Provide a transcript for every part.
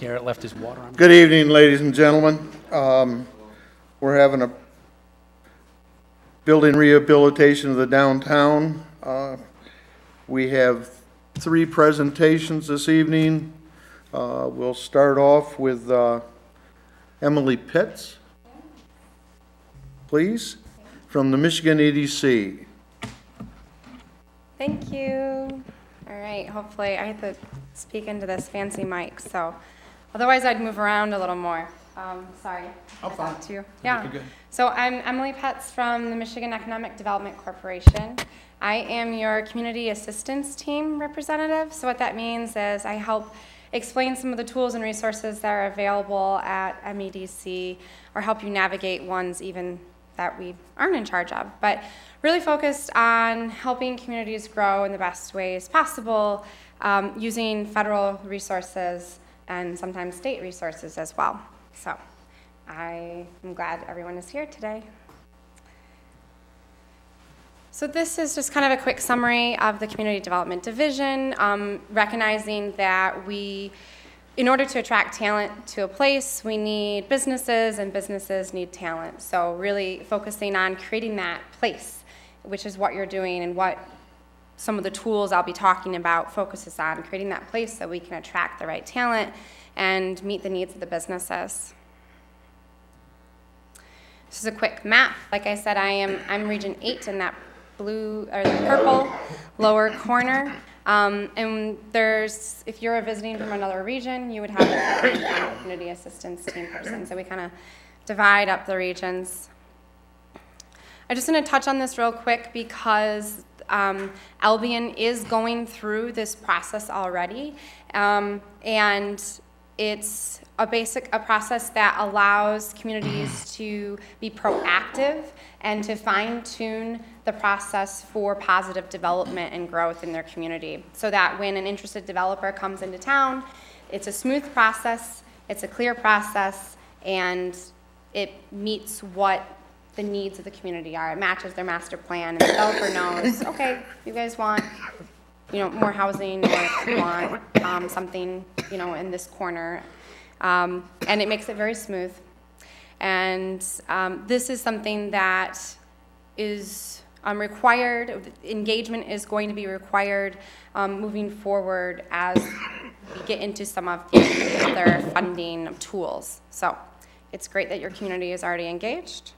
Garrett left his water on. Good evening, ladies and gentlemen. We're having a building rehabilitation of the downtown. We have 3 presentations this evening. We'll start off with Emily Petz, please, from the Michigan EDC. Thank you. All right, hopefully I have to speak into this fancy mic, so otherwise I'd move around a little more. Sorry. I'm fine. Too. Yeah. Good. So I'm Emily Petz from the Michigan Economic Development Corporation. I am your community assistance team representative. So what that means is I help explain some of the tools and resources that are available at MEDC, or help you navigate ones even that we aren't in charge of, but really focused on helping communities grow in the best ways possible, using federal resources and sometimes state resources as well. So I am glad everyone is here today. So this is just kind of a quick summary of the Community Development Division, recognizing that in order to attract talent to a place, we need businesses, and businesses need talent. So really focusing on creating that place, which is what you're doing and what some of the tools I'll be talking about focuses on, creating that place so we can attract the right talent and meet the needs of the businesses. This is a quick map. Like I said, I'm Region 8 in that blue or the purple lower corner. And if you're visiting from another region, you would have a community assistance team person. So we kind of divide up the regions. I just want to touch on this real quick because Albion is going through this process already, and it's a process that allows communities to be proactive and to fine-tune the process for positive development and growth in their community, so that when an interested developer comes into town, it's a smooth process, it's a clear process, and it meets what the needs of the community are. It matches their master plan, and the developer knows, okay, you guys want more housing, or you want something in this corner. And it makes it very smooth. And this is something that is required. Engagement is going to be required moving forward as we get into some of the other funding tools. So it's great that your community is already engaged.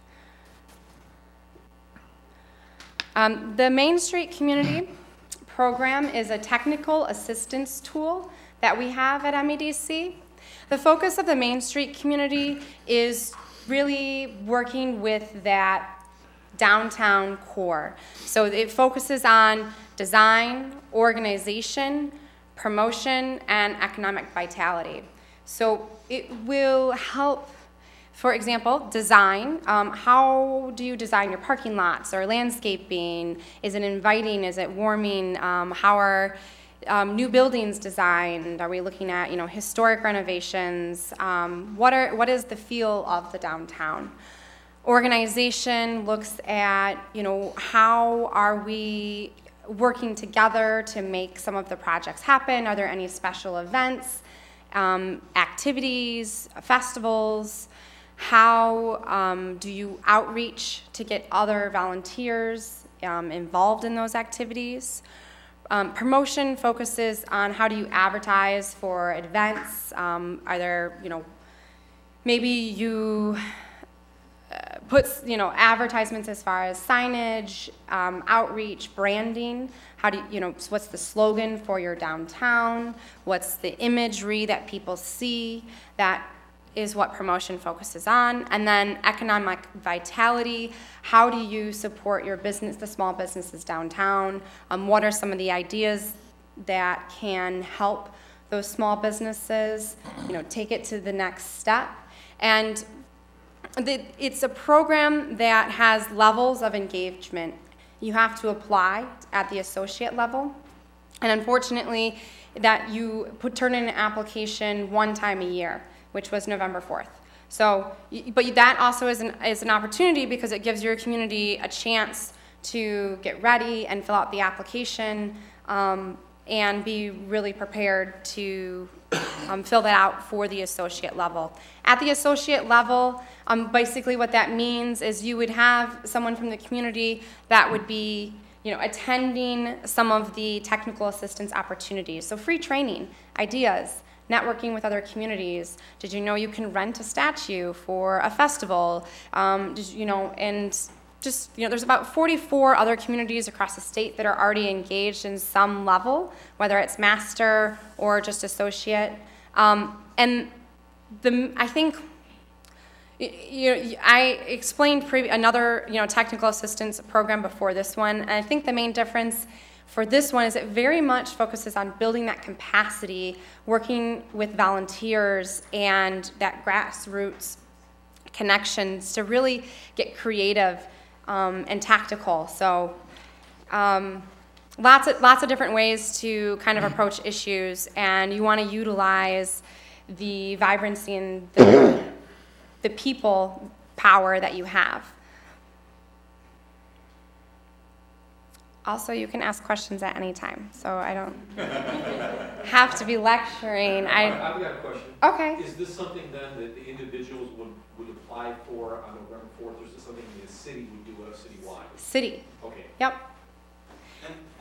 The Main Street Community Program is a technical assistance tool that we have at MEDC. The focus of the Main Street community is really working with that downtown core. So it focuses on design, organization, promotion, and economic vitality. So it will help, for example, design. How do you design your parking lots or landscaping? Is it inviting? Is it warming? How are new buildings designed? Are we looking at historic renovations? What is the feel of the downtown? Organization looks at how are we working together to make some of the projects happen? Are there any special events, activities, festivals? How do you outreach to get other volunteers involved in those activities? Promotion focuses on how do you advertise for events. Are there, maybe you put, advertisements as far as signage, outreach, branding. How do you, what's the slogan for your downtown? What's the imagery that people see? That is what promotion focuses on. And then economic vitality. How do you support your business, the small businesses downtown? What are some of the ideas that can help those small businesses, take it to the next step? And it's a program that has levels of engagement. You have to apply at the associate level. And unfortunately, that you turn in an application one time a year, which was November 4th. So, but that also is an opportunity because it gives your community a chance to get ready and fill out the application and be really prepared to fill that out for the associate level. At the associate level, basically what that means is you would have someone from the community that would be attending some of the technical assistance opportunities. So free training, ideas, networking with other communities. Did you know you can rent a statue for a festival? And just, there's about 44 other communities across the state that are already engaged in some level, whether it's master or just associate. And I think, I explained another, technical assistance program before this one, and I think the main difference for this one is it very much focuses on building that capacity, working with volunteers and that grassroots connections to really get creative and tactical. So lots of different ways to kind of approach issues, and you want to utilize the vibrancy and the people power that you have. Also, you can ask questions at any time, so I don't have to be lecturing. I've got a question. Okay. Is this something then that the individuals would apply for on November 4th, or is this something the city would do citywide? City. Okay. Yep.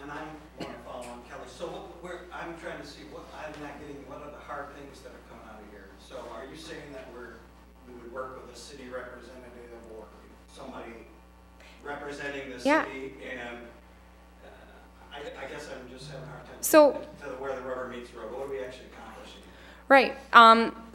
And I want to follow on Kelly. So I'm trying to see I'm not getting what are the hard things that are coming out of here. So are you saying that we would work with a city representative or somebody representing the city, and I guess I'm just having a hard time to where the rubber meets the road. What are we actually accomplishing? Right.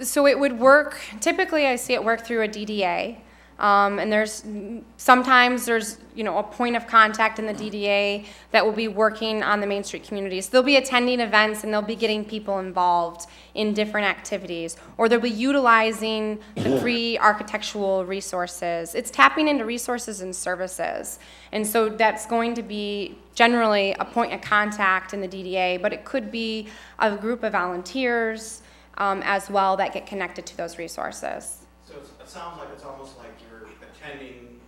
So it would work, typically I see it work through a DDA. And sometimes there's a point of contact in the DDA that will be working on the Main Street communities. They'll be attending events and they'll be getting people involved in different activities, or they'll be utilizing the free architectural resources. It's tapping into resources and services. And so that's going to be generally a point of contact in the DDA, but it could be a group of volunteers as well that get connected to those resources. So it sounds like it's almost like you're attending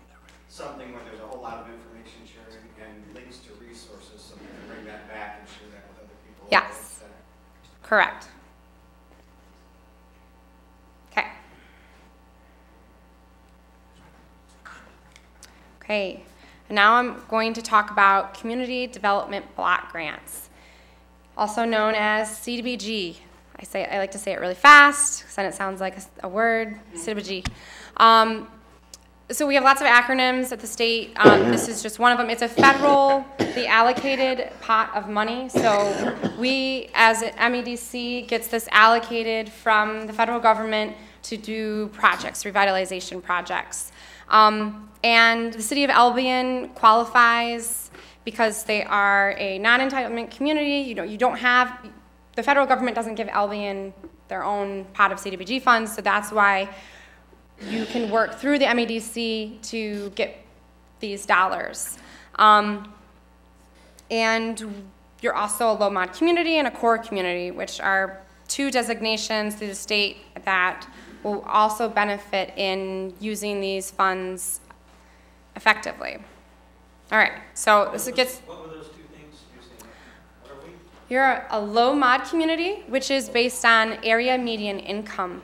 something where there's a whole lot of information sharing and links to resources, so you can bring that back and share that with other people. Yes, correct. Okay. Okay, and now I'm going to talk about Community Development Block Grants, also known as CDBG. I like to say it really fast, because then it sounds like a word, CDBG. So we have lots of acronyms at the state. This is just one of them. It's a federally allocated pot of money. So we, as MEDC, gets this allocated from the federal government to do projects, revitalization projects. And the city of Albion qualifies because they are a non-entitlement community. You don't have, the federal government doesn't give Albion their own pot of CDBG funds, so that's why you can work through the MEDC to get these dollars. And you're also a low mod community and a core community, which are two designations through the state that will also benefit in using these funds effectively. All right, so this gets... What were those two things you're saying? What are we? You're a low mod community, which is based on area median income.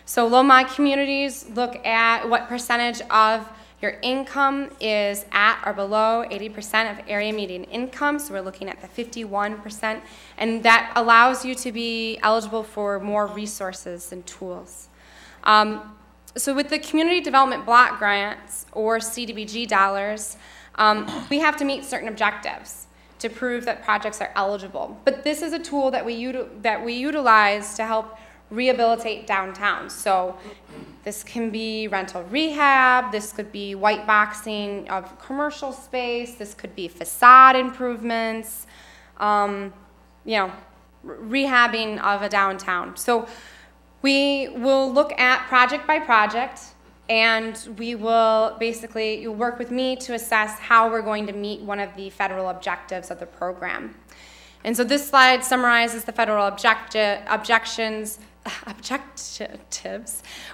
So low mod communities look at what percentage of your income is at or below 80% of area median income. So we're looking at the 51%, and that allows you to be eligible for more resources and tools. So with the community development block grants or CDBG dollars, we have to meet certain objectives to prove that projects are eligible. But this is a tool that we utilize to help rehabilitate downtown. So this can be rental rehab, this could be white boxing of commercial space, this could be facade improvements, rehabbing of a downtown. So we will look at project by project, and we will basically, you'll work with me to assess how we're going to meet one of the federal objectives of the program. And so this slide summarizes the federal objectives.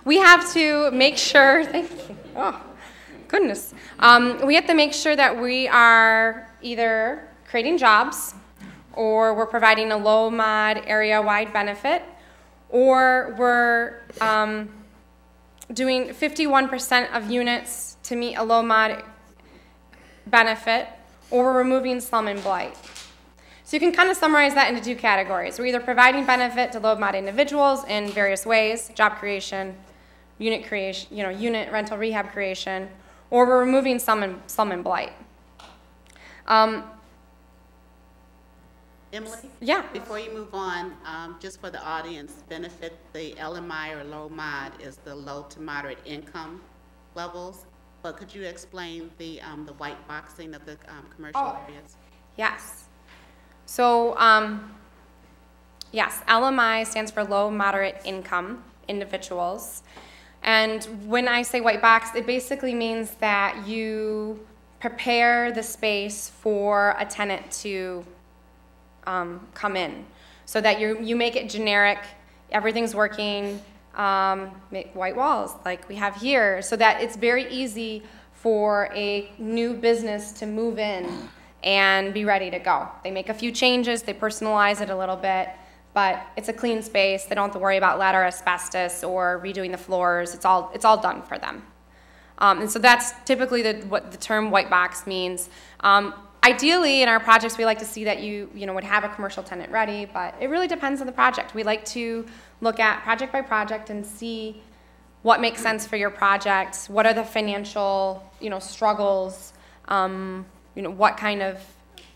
We have to make sure, thank you, oh, goodness. We have to make sure that we are either creating jobs or we're providing a low mod area-wide benefit, or we're doing 51% of units to meet a low mod benefit, or we're removing slum and blight. So you can kind of summarize that into two categories. We're either providing benefit to low mod individuals in various ways, job creation, unit creation, unit rental rehab creation, or we're removing slum and blight. Emily? Yeah. Before you move on, just for the audience benefit, the LMI or low mod is the low to moderate income levels. But could you explain the white boxing of the commercial areas? Yes. So, yes, LMI stands for low moderate income individuals. And when I say white box, it basically means that you prepare the space for a tenant to come in, so that you make it generic, everything's working, make white walls like we have here, so that it's very easy for a new business to move in and be ready to go. They make a few changes, they personalize it a little bit, but it's a clean space. They don't have to worry about lead or asbestos or redoing the floors. It's all done for them. And so that's typically what the term white box means. Ideally, in our projects, we like to see that you would have a commercial tenant ready, but it really depends on the project. We like to look at project by project and see what makes sense for your project, what are the financial struggles, what kind of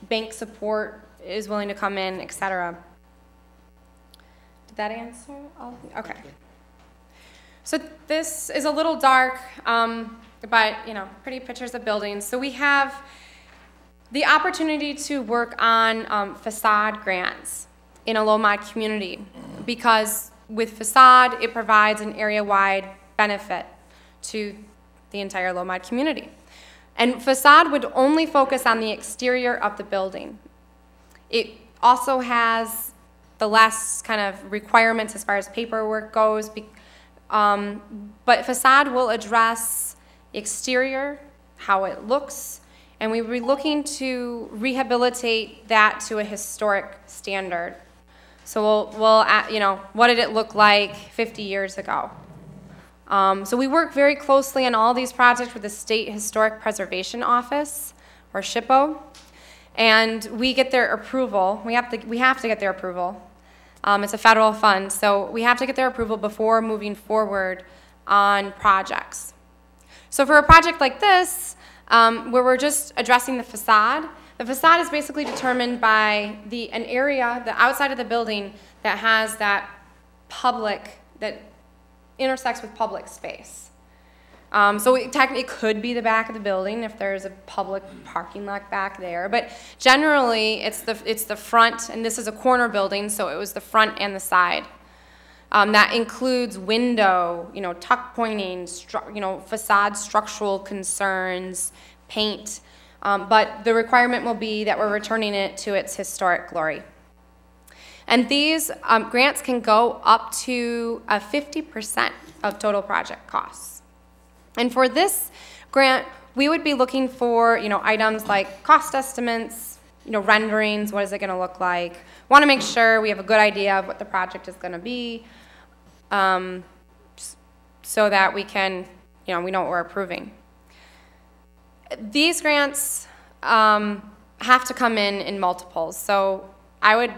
bank support is willing to come in, etc. Did that answer all? Okay. So this is a little dark, but pretty pictures of buildings. So we have the opportunity to work on facade grants in a low mod community, because with facade, it provides an area-wide benefit to the entire low mod community. And facade would only focus on the exterior of the building. It also has the less kind of requirements as far as paperwork goes, but facade will address exterior, how it looks, and we will be looking to rehabilitate that to a historic standard. So we'll what did it look like 50 years ago? So we work very closely on all these projects with the State Historic Preservation Office, or SHPO, and we get their approval. We have to get their approval. It's a federal fund, so we have to get their approval before moving forward on projects. So for a project like this, where we're just addressing the facade is basically determined by an area, the outside of the building, that has that intersects with public space. So it could be the back of the building if there's a public parking lot back there, but generally it's the front, and this is a corner building, so it was the front and the side. That includes window, tuck pointing, facade structural concerns, paint, but the requirement will be that we're returning it to its historic glory. And these grants can go up to 50% of total project costs. And for this grant, we would be looking for, items like cost estimates, renderings, what is it going to look like. Want to make sure we have a good idea of what the project is going to be, so that we can, we know what we're approving. These grants have to come in multiples. So I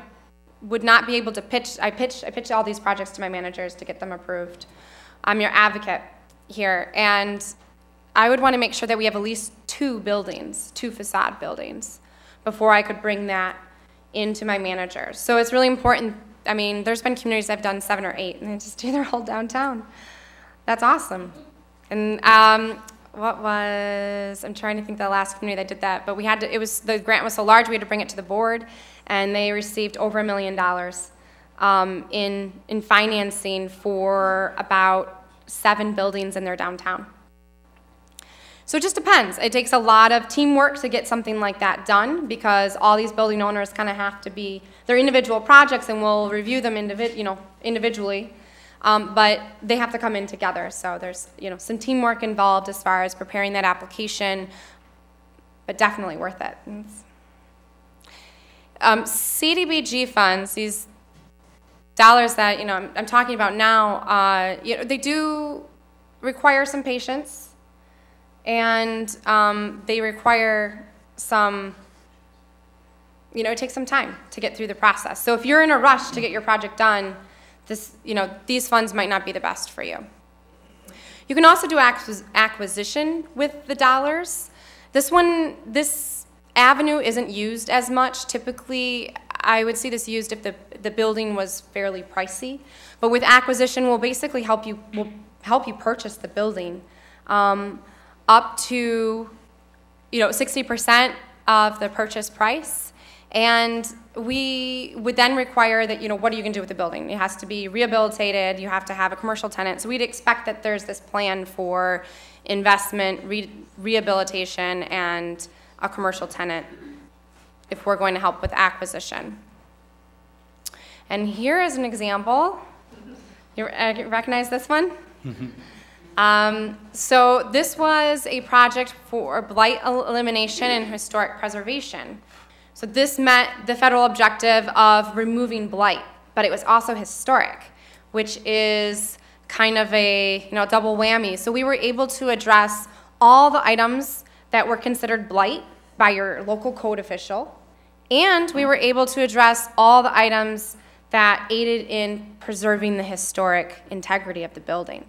would not be able to pitch. I pitch all these projects to my managers to get them approved. I'm your advocate here, and I would want to make sure that we have at least two facade buildings, before I could bring that into my managers. So it's really important. I mean, there's been communities that have done 7 or 8, and they just do their whole downtown. That's awesome. And I'm trying to think the last community that did that, but the grant was so large, we had to bring it to the board, and they received over $1 million in financing for about 7 buildings in their downtown. So it just depends. It takes a lot of teamwork to get something like that done, because all these building owners kind of have to be, they're individual projects, and we'll review them individually, but they have to come in together. So there's some teamwork involved as far as preparing that application, but definitely worth it. CDBG funds, these dollars that, you know, I'm talking about now, you know, they do require some patience, and they require some, you know, it takes some time to get through the process. So if you're in a rush to get your project done, this, you know, these funds might not be the best for you. You can also do acquisition with the dollars. This avenue isn't used as much. Typically, I would see this used if the building was fairly pricey. But with acquisition, we'll basically help you purchase the building up to, you know, 60% of the purchase price. And we would then require that, you know, what are you going to do with the building? It has to be rehabilitated. You have to have a commercial tenant. So we'd expect that there's this plan for investment, rehabilitation, and a commercial tenant if we're going to help with acquisition. And here is an example. You recognize this one? So this was a project for blight elimination and historic preservation. So this met the federal objective of removing blight, but it was also historic, which is kind of a, you know, double whammy. So we were able to address all the items that were considered blight by your local code official, and we were able to address all the items that aided in preserving the historic integrity of the building,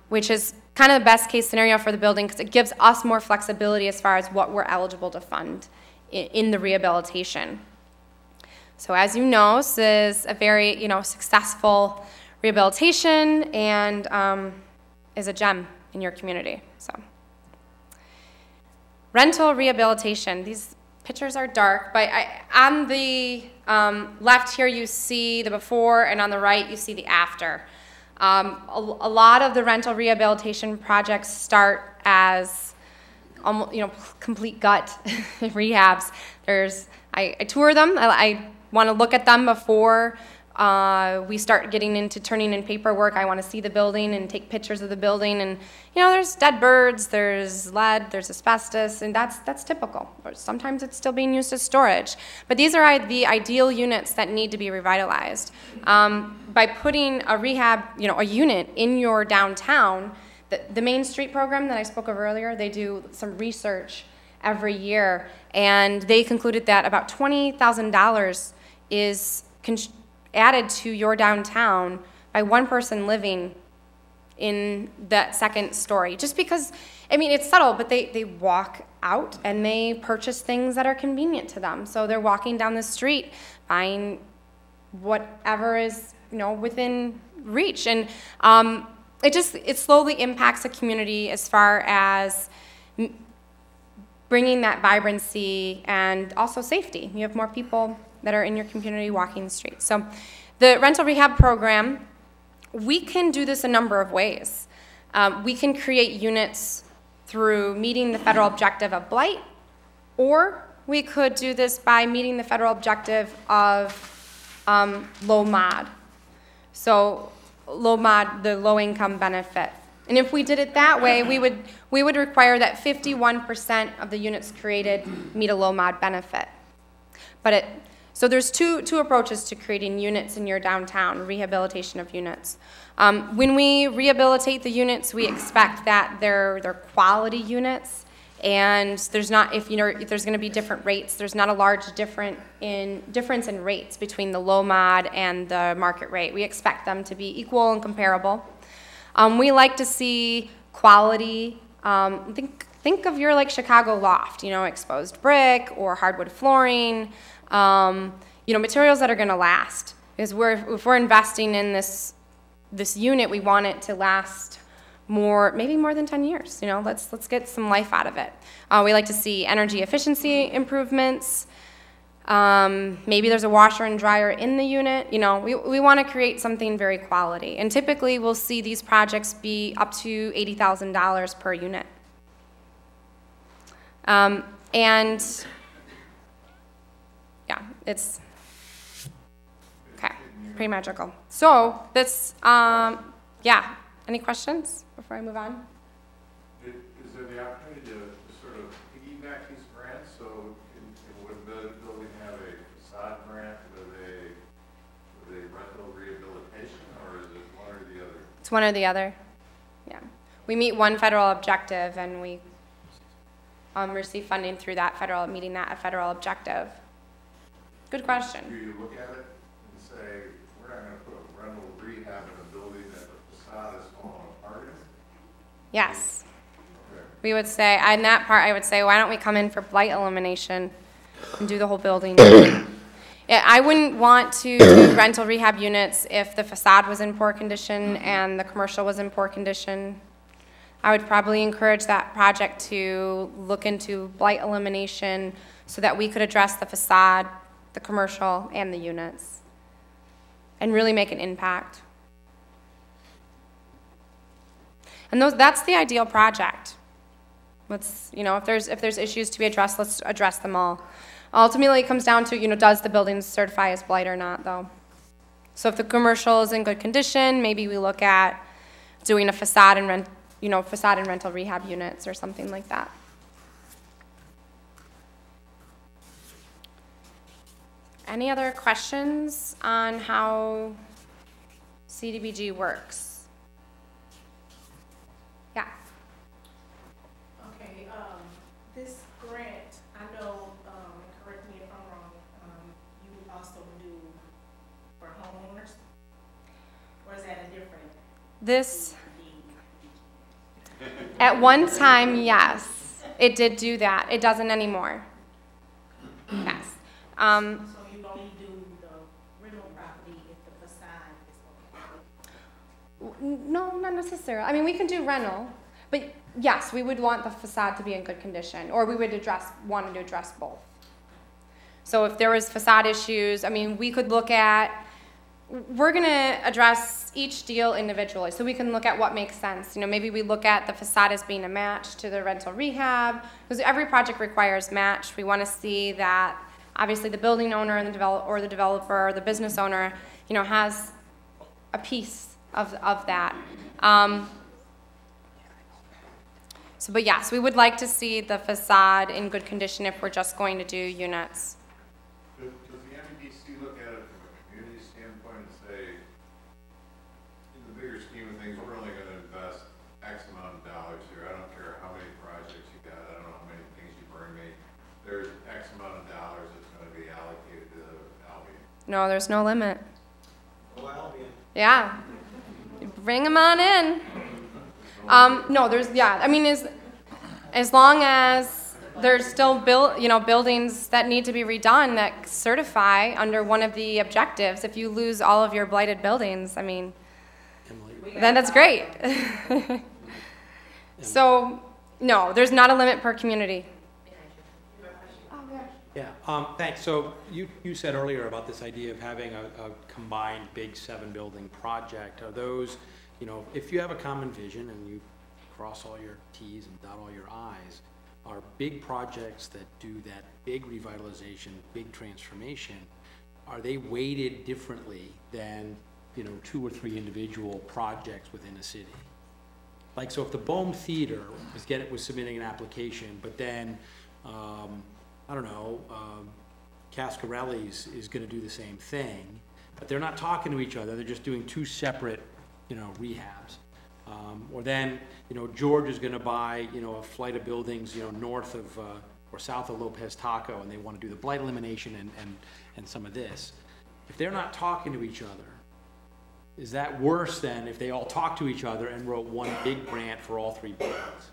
which is kind of the best case scenario for the building because it gives us more flexibility as far as what we're eligible to fund in the rehabilitation. So as you know, this is a very, you know, successful rehabilitation and is a gem in your community. So rental rehabilitation. These pictures are dark, but on the left here you see the before, and on the right you see the after. A lot of the rental rehabilitation projects start as almost, you know, complete gut rehabs. I tour them. I want to look at them before we start getting into turning in paperwork. I want to see the building and take pictures of the building. And, you know, there's dead birds, there's lead, there's asbestos, and that's typical. Or sometimes it's still being used as storage. But these are the ideal units that need to be revitalized. By putting a rehab, you know, a unit in your downtown, the Main Street program that I spoke of earlier, they do some research every year, and they concluded that about $20,000 is added to your downtown by one person living in that second story. Just because, I mean, it's subtle, but they walk out and they purchase things that are convenient to them. So they're walking down the street, buying whatever is, you know, within reach. And it slowly impacts the community as far as bringing that vibrancy and also safety. You have more people that are in your community walking the streets. So the rental rehab program, we can do this a number of ways. We can create units through meeting the federal objective of blight, or we could do this by meeting the federal objective of low mod. So low mod, the low income benefit. And if we did it that way, we would require that 51% of the units created meet a low mod benefit. So there's two approaches to creating units in your downtown, rehabilitation of units. When we rehabilitate the units, we expect that they're quality units, and there's not, if there's going to be different rates, there's not a large difference in rates between the low mod and the market rate. We expect them to be equal and comparable. We like to see quality. Think of your like Chicago loft, exposed brick or hardwood flooring. Materials that are going to last. Because if we're investing in this unit, we want it to last maybe more than 10 years. Let's get some life out of it. We like to see energy efficiency improvements. Maybe there's a washer and dryer in the unit. We want to create something very quality. And typically, we'll see these projects be up to $80,000 per unit. Yeah, it's okay, pretty magical. So this, yeah, any questions before I move on? Is there the opportunity to sort of piggyback these grants? So would the building It's one or the other. Yeah. We meet one federal objective and we receive funding through that meeting that federal objective. Good question. Do you look at it and say, we're not going to put a rental rehab in a building that the facade is falling apart in? Yes. Okay. We would say, on that part, I would say, why don't we come in for blight elimination and do the whole building? Yeah, I wouldn't want to do rental rehab units if the facade was in poor condition and the commercial was in poor condition. I would probably encourage that project to look into blight elimination so that we could address the facade, the commercial, and the units, and really make an impact. And that's the ideal project. Let's, if there's issues to be addressed, let's address them all. Ultimately, it comes down to, does the building certify as blight or not, though? So if the commercial is in good condition, maybe we look at doing a facade and rental rehab units or something like that. Any other questions on how CDBG works? Yeah. Okay, this grant, I know, correct me if I'm wrong, you also do for homeowners? Or is that a different? At one time, yes, it did do that. It doesn't anymore. Yes. So you only do the rental property if the facade is okay? No, not necessarily. I mean, we can do rental, but yes, we would want the facade to be in good condition, or we would want to address both. So if there was facade issues, I mean, we could look at, we're going to address each deal individually, so we can look at what makes sense. Maybe we look at the facade as being a match to the rental rehab, because every project requires match. We want to see that obviously the building owner and the developer or the business owner, has a piece of that. But yes, we would like to see the facade in good condition if we're just going to do units. Does the MEDC look at it from a community standpoint and say, in the bigger scheme of things, we're only going to invest X amount of dollars here. I don't care how many projects you got. I don't know how many things you bring me. There's X amount of dollars that's going to be allocated to Albion. No, there's no limit. Oh, Albion. Yeah. Bring them on in. No, I mean, as long as there's still buildings that need to be redone that certify under one of the objectives. If you lose all of your blighted buildings, I mean, then that's great. So, no, there's not a limit per community. Yeah, thanks. So you said earlier about this idea of having a combined big 7-building project. Are those, if you have a common vision and you cross all your T's and dot all your I's, are big projects that do that big revitalization, big transformation, are they weighted differently than, 2 or 3 individual projects within a city? Like, so if the Bohm Theater was submitting an application, but then, I don't know, Cascarelli's is going to do the same thing, but they're not talking to each other. They're just doing 2 separate, rehabs. Or then, George is going to buy, a flight of buildings, north of or south of Lopez Taco, and they want to do the blight elimination and some of this. If they're not talking to each other, is that worse than if they all talked to each other and wrote one big grant for all 3 buildings?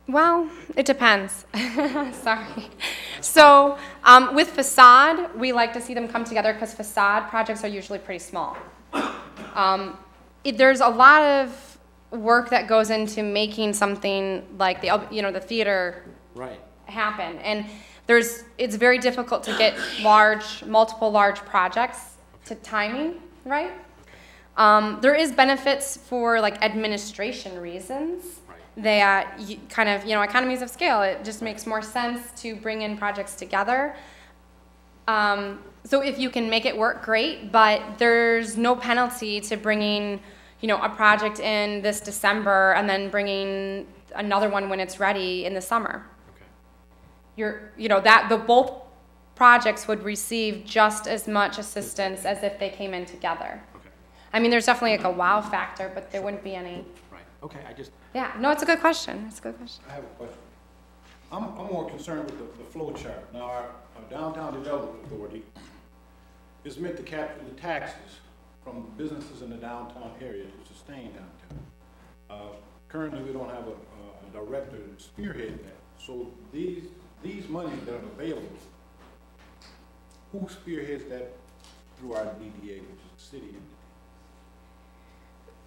Well, it depends. Sorry. So with facade, we like to see them come together because facade projects are usually pretty small. There's a lot of work that goes into making something like the theater happen, and it's very difficult to get multiple large projects to timing right. There is benefits for like administration reasons. That kind of, economies of scale, it just makes more sense to bring in projects together. So if you can make it work, great, but there's no penalty to bringing, a project in this December and then bringing another one when it's ready in the summer. Okay. Both projects would receive just as much assistance as if they came in together. I mean, there's definitely like a wow factor, but there wouldn't be any. Right, okay, I just, Yeah, no, it's a good question. It's a good question. I have a question. I'm more concerned with the flow chart. Now, our downtown development authority is meant to capture the taxes from businesses in the downtown area to sustain downtown. Currently, we don't have a director to spearhead that. So these monies that are available, who spearheads that through our DDA, which is the city entity?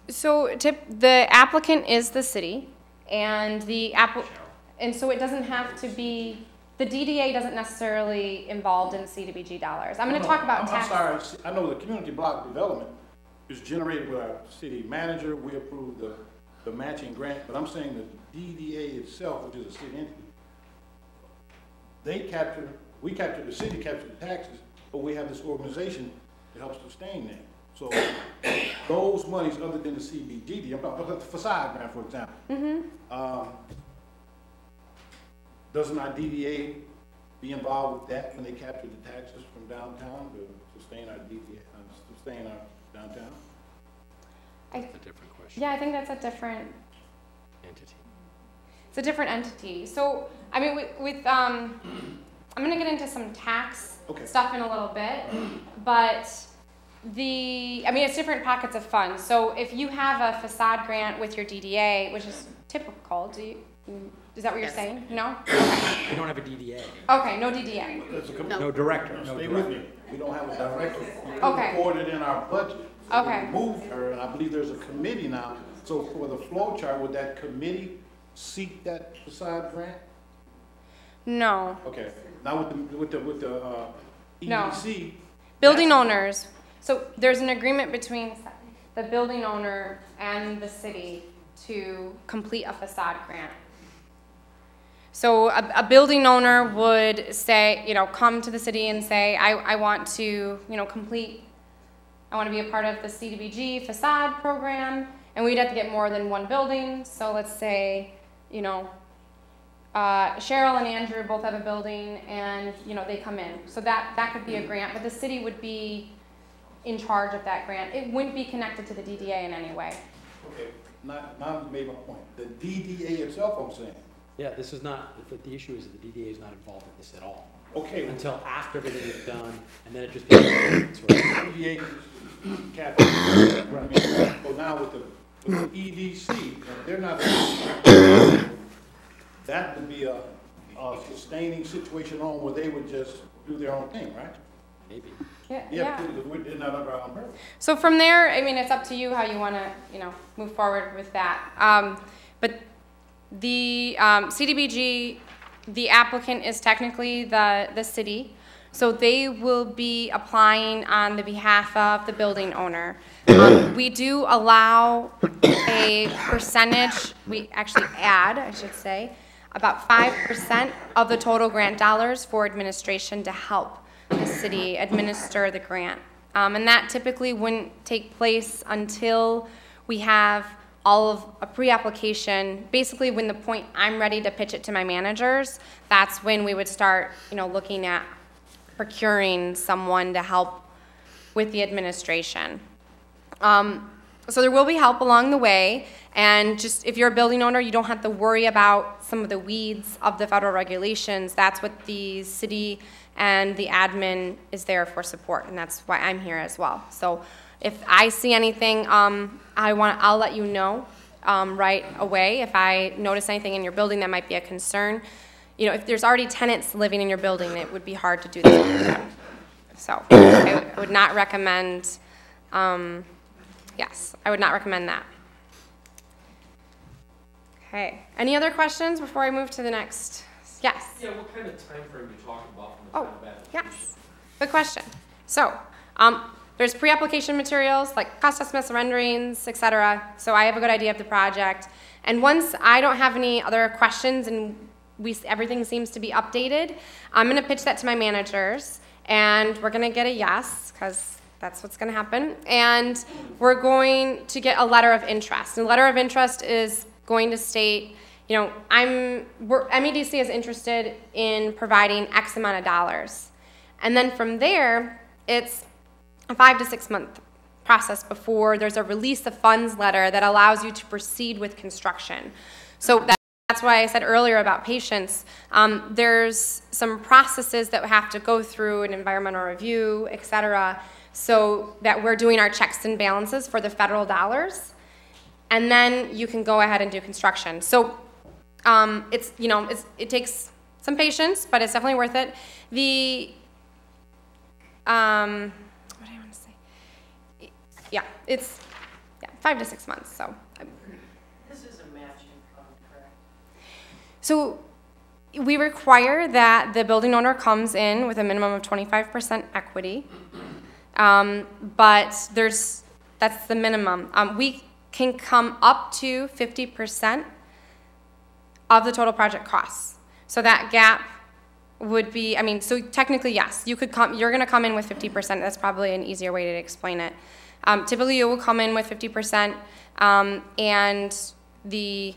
So the applicant is the city, and and so it doesn't have to be, the DDA doesn't necessarily involved in CDBG dollars. I'm going to talk about tax. I'm sorry, I know the community block development is generated with our city manager. We approve the matching grant, but I'm saying the DDA itself, which is a city entity, the city captures the taxes, but we have this organization that helps sustain that. So those monies other than the CBGD, I'm talking about the facade grant, for example. Doesn't our DDA be involved with that when they capture the taxes from downtown to sustain our DDA, sustain our downtown? that's a different question. Yeah, I think that's a different, Entity. it's a different entity. So, I mean, I'm going to get into some tax stuff in a little bit, but I mean, it's different pockets of funds. So if you have a facade grant with your DDA, which is typical, is that what you're saying? No? We don't have a DDA. Okay, no DDA. No director. No Stay with director. me. We don't have a director. We Okay. reported in our budget. So Okay. we moved her, and I believe there's a committee now. So for the flow chart, would that committee seek that facade grant? No. Okay. Now with the No. EDC. Building owners. So there's an agreement between the building owner and the city to complete a facade grant. So a building owner would say, come to the city and say, I want to, I want to be a part of the CDBG facade program, and we'd have to get more than one building. So let's say, Cheryl and Andrew both have a building, and they come in. So that could be a grant, but the city would be in charge of that grant. It wouldn't be connected to the DDA in any way. Okay. Now you made my point. The DDA itself, I'm saying. Yeah, this is not, the issue is that the DDA is not involved in this at all. Okay. Until after everything is done, and then it just becomes sort of. DDA capture. Right. So now with the EDC, they're not. That would be a sustaining situation on where they would just do their own thing, right? Maybe. Yeah. Because we're not under our umbrella. So from there, I mean, it's up to you how you want to, move forward with that. But the CDBG, the applicant is technically the city, so they will be applying on the behalf of the building owner. We do allow a percentage, we actually add, I should say, about 5% of the total grant dollars for administration to help the city administer the grant. And that typically wouldn't take place until we have all of a pre-application. Basically, when the point I'm ready to pitch it to my managers, that's when we would start, looking at procuring someone to help with the administration. So there will be help along the way, and just if you're a building owner, you don't have to worry about some of the weeds of the federal regulations. That's what the city and the admin is there for support, and that's why I'm here as well. So if I see anything, I'll let you know right away. If I notice anything in your building that might be a concern, if there's already tenants living in your building, it would be hard to do this with them. So I would not recommend. Yes, I would not recommend that. Okay. Any other questions before I move to the next? Yes. Yeah, what kind of time frame are you talking about from the time of application? Yes. Good question. So, there's pre-application materials like cost estimates, renderings, etc. So I have a good idea of the project. And once I don't have any other questions and everything seems to be updated, I'm going to pitch that to my managers, and we're going to get a yes, because that's what's going to happen. And we're going to get a letter of interest. And the letter of interest is going to state, MEDC is interested in providing X amount of dollars. And then from there, it's a 5 to 6 month process before there's a release of funds letter that allows you to proceed with construction. So that's why I said earlier about patience. There's some processes that we have to go through, an environmental review, et cetera, so that we're doing our checks and balances for the federal dollars, and then you can go ahead and do construction. So it takes some patience, but it's definitely worth it. What do I want to say? Yeah, it's 5 to 6 months. So. This is a matching fund, correct? So we require that the building owner comes in with a minimum of 25% equity, but that's the minimum. We can come up to 50% of the total project costs. So that gap would be, so technically, yes, you're going to come in with 50%. That's probably an easier way to explain it. Typically, you will come in with 50%, and the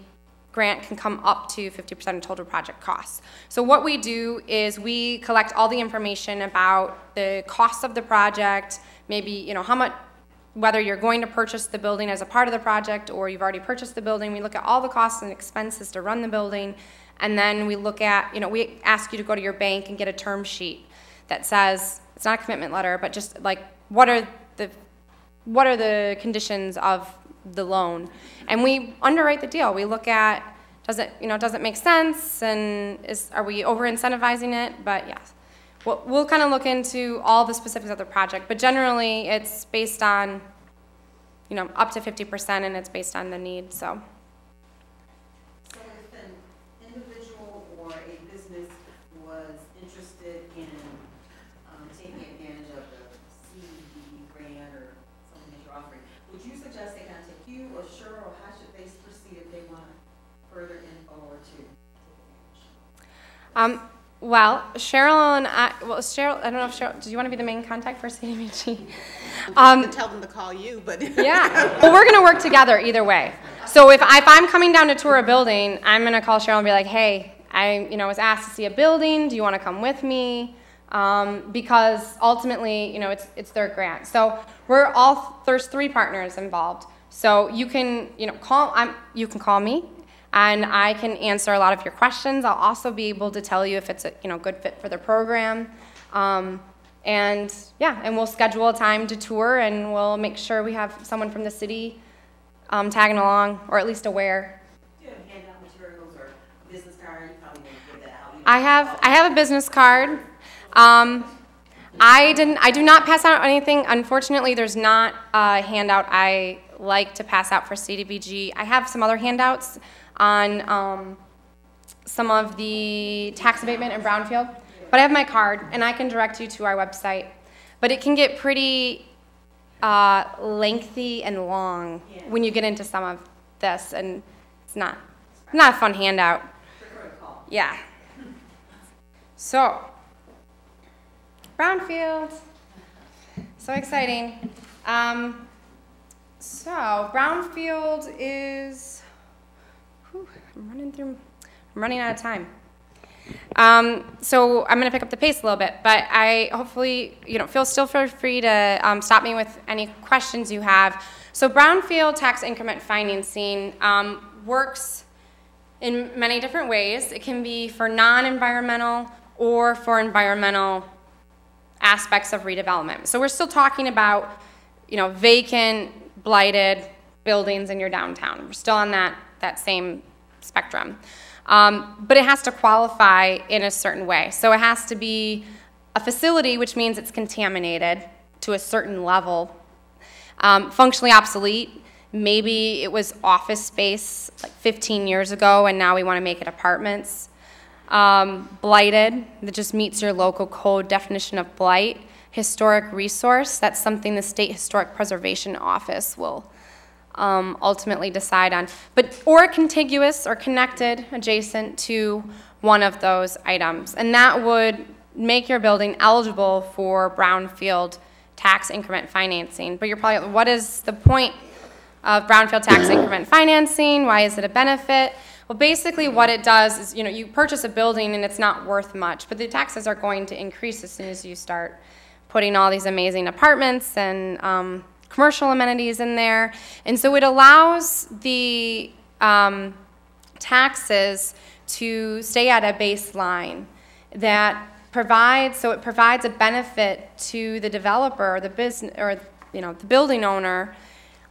grant can come up to 50% of total project costs. So what we do is we collect all the information about the cost of the project, maybe, how much, whether you're going to purchase the building as a part of the project or you've already purchased the building. We look at all the costs and expenses to run the building, and then we look at, we ask you to go to your bank and get a term sheet that says, it's not a commitment letter, but just like, what are the conditions of the loan? And we underwrite the deal. We look at, does it make sense, and are we over incentivizing it? But yes, we'll kind of look into all the specifics of the project, but generally it's based on, up to 50%, and it's based on the need, so. So if an individual or a business was interested in taking advantage of the CDBG grant or something that you're offering, would you suggest they contact you or Cheryl, or how should they proceed if they want further info or to take advantage? Well, Cheryl and Cheryl, I don't know if Cheryl, do you want to be the main contact for CDBG? Tell them to call you, but. Yeah, well, we're going to work together either way. So if I'm coming down to tour a building, I'm going to call Cheryl and be like, hey, I was asked to see a building. Do you want to come with me? Because ultimately, it's their grant. So there's 3 partners involved. So you can, you can call me, and I can answer a lot of your questions. I'll also be able to tell you if it's a good fit for the program. And we'll schedule a time to tour, and we'll make sure we have someone from the city tagging along, or at least aware. Do you have handout materials or business card? You probably won't give that out. I have a business card. I do not pass out anything. Unfortunately, there's not a handout I like to pass out for CDBG. I have some other handouts on some of the tax abatement and brownfield, but I have my card, and I can direct you to our website. But it can get pretty lengthy and long when you get into some of this, and it's not a fun handout. Yeah. So, brownfield, so exciting. So brownfield is, I'm running out of time. So I'm going to pick up the pace a little bit, but I hopefully, feel free to stop me with any questions you have. So brownfield tax increment financing works in many different ways. It can be for non-environmental or for environmental aspects of redevelopment. So we're still talking about, vacant, blighted buildings in your downtown. We're still on that same spectrum. But it has to qualify in a certain way. So it has to be a facility, which means it's contaminated to a certain level. Functionally obsolete. Maybe it was office space like 15 years ago, and now we want to make it apartments. Blighted, that just meets your local code definition of blight. Historic resource, that's something the State Historic Preservation Office will ultimately decide on. Or contiguous or connected, adjacent to one of those items. And that would make your building eligible for brownfield tax increment financing. But you're probably like, what is the point of brownfield tax increment financing? Why is it a benefit? Well, basically what it does is, you purchase a building and it's not worth much, but the taxes are going to increase as soon as you start putting all these amazing apartments and commercial amenities in there. And so it allows the taxes to stay at a baseline that provides a benefit to the developer or the business or the building owner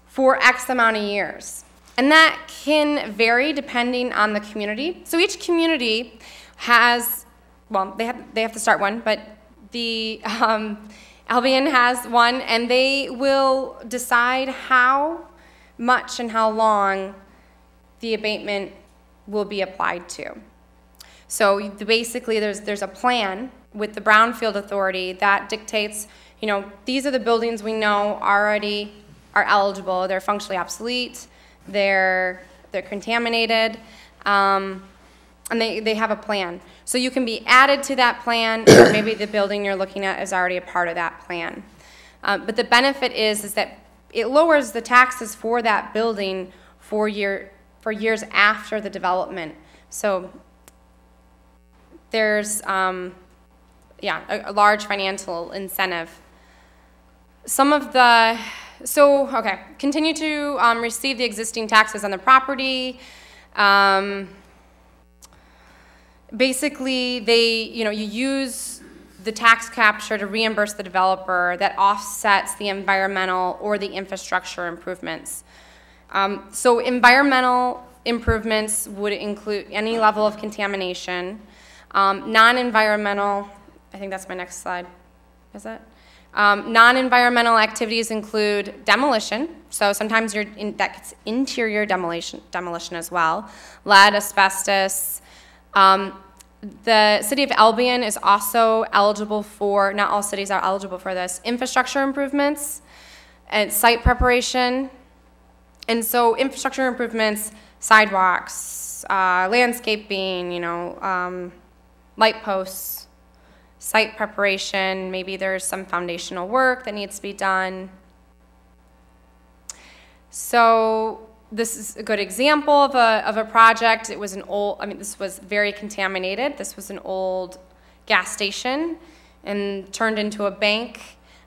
for X amount of years. And that can vary depending on the community. So each community has, well, they have to start one, but the Albion has one, and they will decide how much and how long the abatement will be applied to. So basically there's a plan with the Brownfield Authority that dictates, these are the buildings we know already are eligible. They're functionally obsolete, they're contaminated, and they have a plan. So you can be added to that plan, or maybe the building you're looking at is already a part of that plan. But the benefit is that it lowers the taxes for that building for years after the development. So there's a large financial incentive. Continue to receive the existing taxes on the property. Basically, you use the tax capture to reimburse the developer that offsets the environmental or the infrastructure improvements. So environmental improvements would include any level of contamination. Non-environmental, I think that's my next slide, is it? Non-environmental activities include demolition. So sometimes that's interior demolition as well. Lead, asbestos. The city of Albion is also eligible for, not all cities are eligible for this, infrastructure improvements and site preparation. And so infrastructure improvements, sidewalks, landscaping, light posts, site preparation, maybe there's some foundational work that needs to be done. So this is a good example of a project. It was this was very contaminated. This was an old gas station and turned into a bank.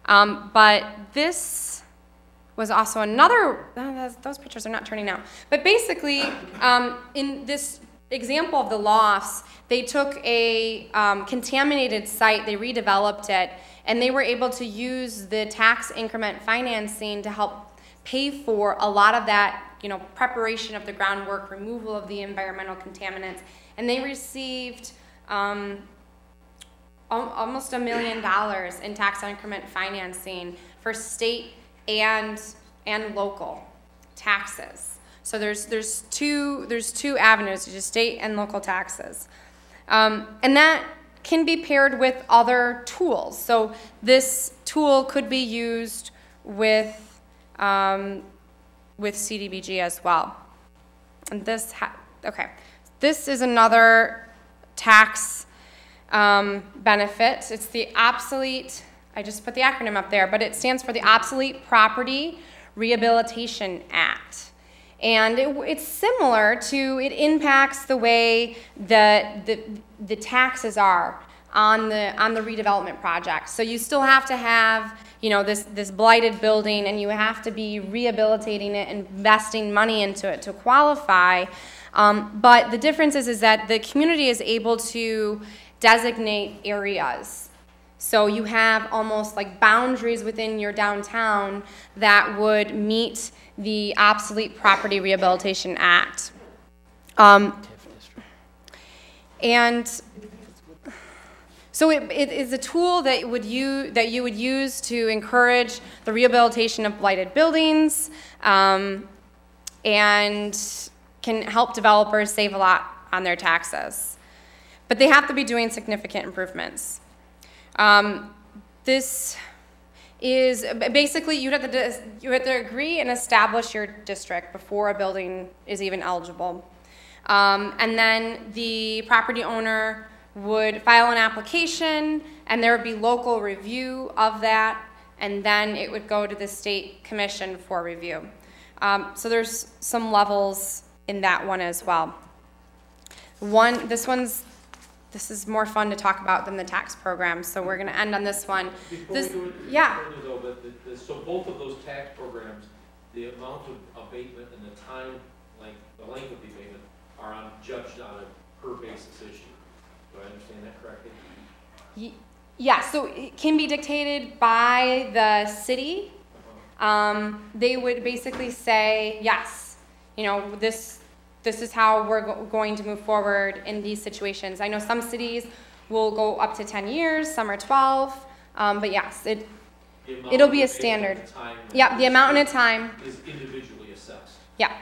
But this was also another, those pictures are not turning out. But basically, in this example of the lofts, they took a contaminated site, they redeveloped it, and they were able to use the tax increment financing to help pay for a lot of that, preparation of the groundwork, removal of the environmental contaminants, and they received almost $1 million in tax increment financing for state and local taxes. So there's two avenues, just state and local taxes, and that can be paired with other tools. So this tool could be used with CDBG as well. And this is another tax benefit. It's the obsolete, I just put the acronym up there, but it stands for the Obsolete Property Rehabilitation Act. And it's similar to, it impacts the way that the taxes are on the redevelopment project. So you still have to have, this blighted building, and you have to be rehabilitating it, investing money into it to qualify. But the difference is that the community is able to designate areas. So you have almost like boundaries within your downtown that would meet the Obsolete Property Rehabilitation Act. And so it is a tool that you would use to encourage the rehabilitation of blighted buildings, and can help developers save a lot on their taxes. But they have to be doing significant improvements. This is basically you have to agree and establish your district before a building is even eligible, and then the property owner would file an application, and there would be local review of that, and then it would go to the state commission for review. So there's some levels in that one as well. This is more fun to talk about than the tax program, so we're going to end on this one. Before we do it yeah. further though, so both of those tax programs, the amount of abatement and the time, the length of the abatement are judged on a per basis issue. Do I understand that correctly? Yeah, so it can be dictated by the city. They would basically say, yes, you know, this is how we're going to move forward in these situations. I know some cities will go up to 10 years, some are 12, but yes, it'll be a standard. Yeah, the amount and the time is individually assessed. Yeah.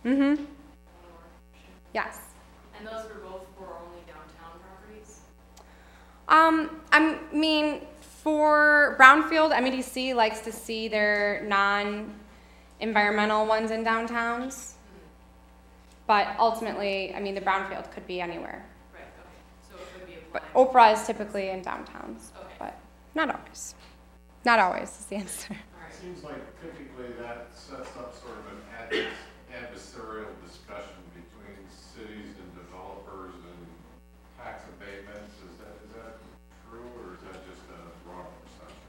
Okay. Mm-hmm. Yes. And those were both for only downtown properties? I mean, for Brownfield, MEDC likes to see their non-environmental ones in downtowns. But ultimately, I mean, the Brownfield could be anywhere. Right, okay. So it could be But applied. Oprah is typically in downtowns, Okay. but not always. Not always is the answer. All right. It seems like typically that sets up sort of an adversarial discussion between cities and developers and tax abatements. Is that true, or is that just a wrong perception?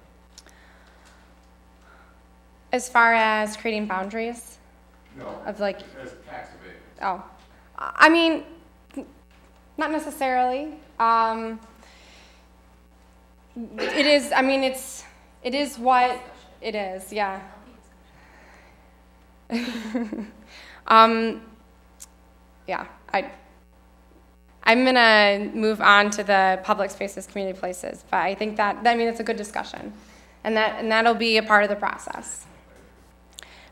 As far as creating boundaries No, of like, as tax abatements. oh, I mean, not necessarily. It is, I mean, it is what it is, yeah. Yeah, I'm gonna move on to the public spaces, community places, but I think that, I mean, it's a good discussion, and that'll be a part of the process.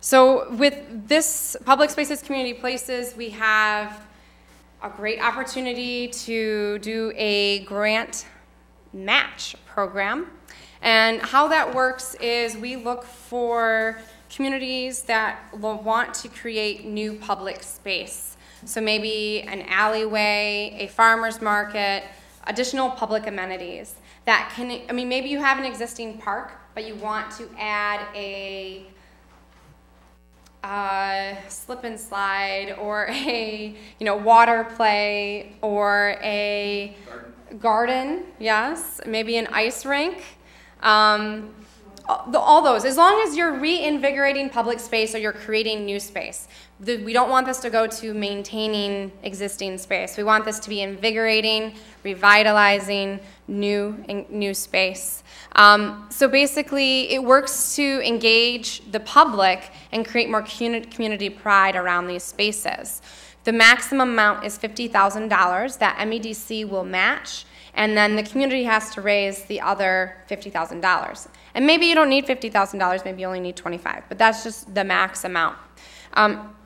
So with this public spaces, community places, we have a great opportunity to do a grant match program. And how that works is we look for communities that will want to create new public space. So maybe an alleyway, a farmer's market, additional public amenities that can, I mean, maybe you have an existing park, but you want to add a slip and slide or a, you know, water play or a garden, yes, maybe an ice rink. All those, as long as you're reinvigorating public space or you're creating new space. We don't want this to go to maintaining existing space. We want this to be invigorating, revitalizing new space. So basically, it works to engage the public and create more community pride around these spaces. The maximum amount is $50,000 that MEDC will match, and then the community has to raise the other $50,000. And maybe you don't need $50,000, maybe you only need $25,000, but that's just the max amount.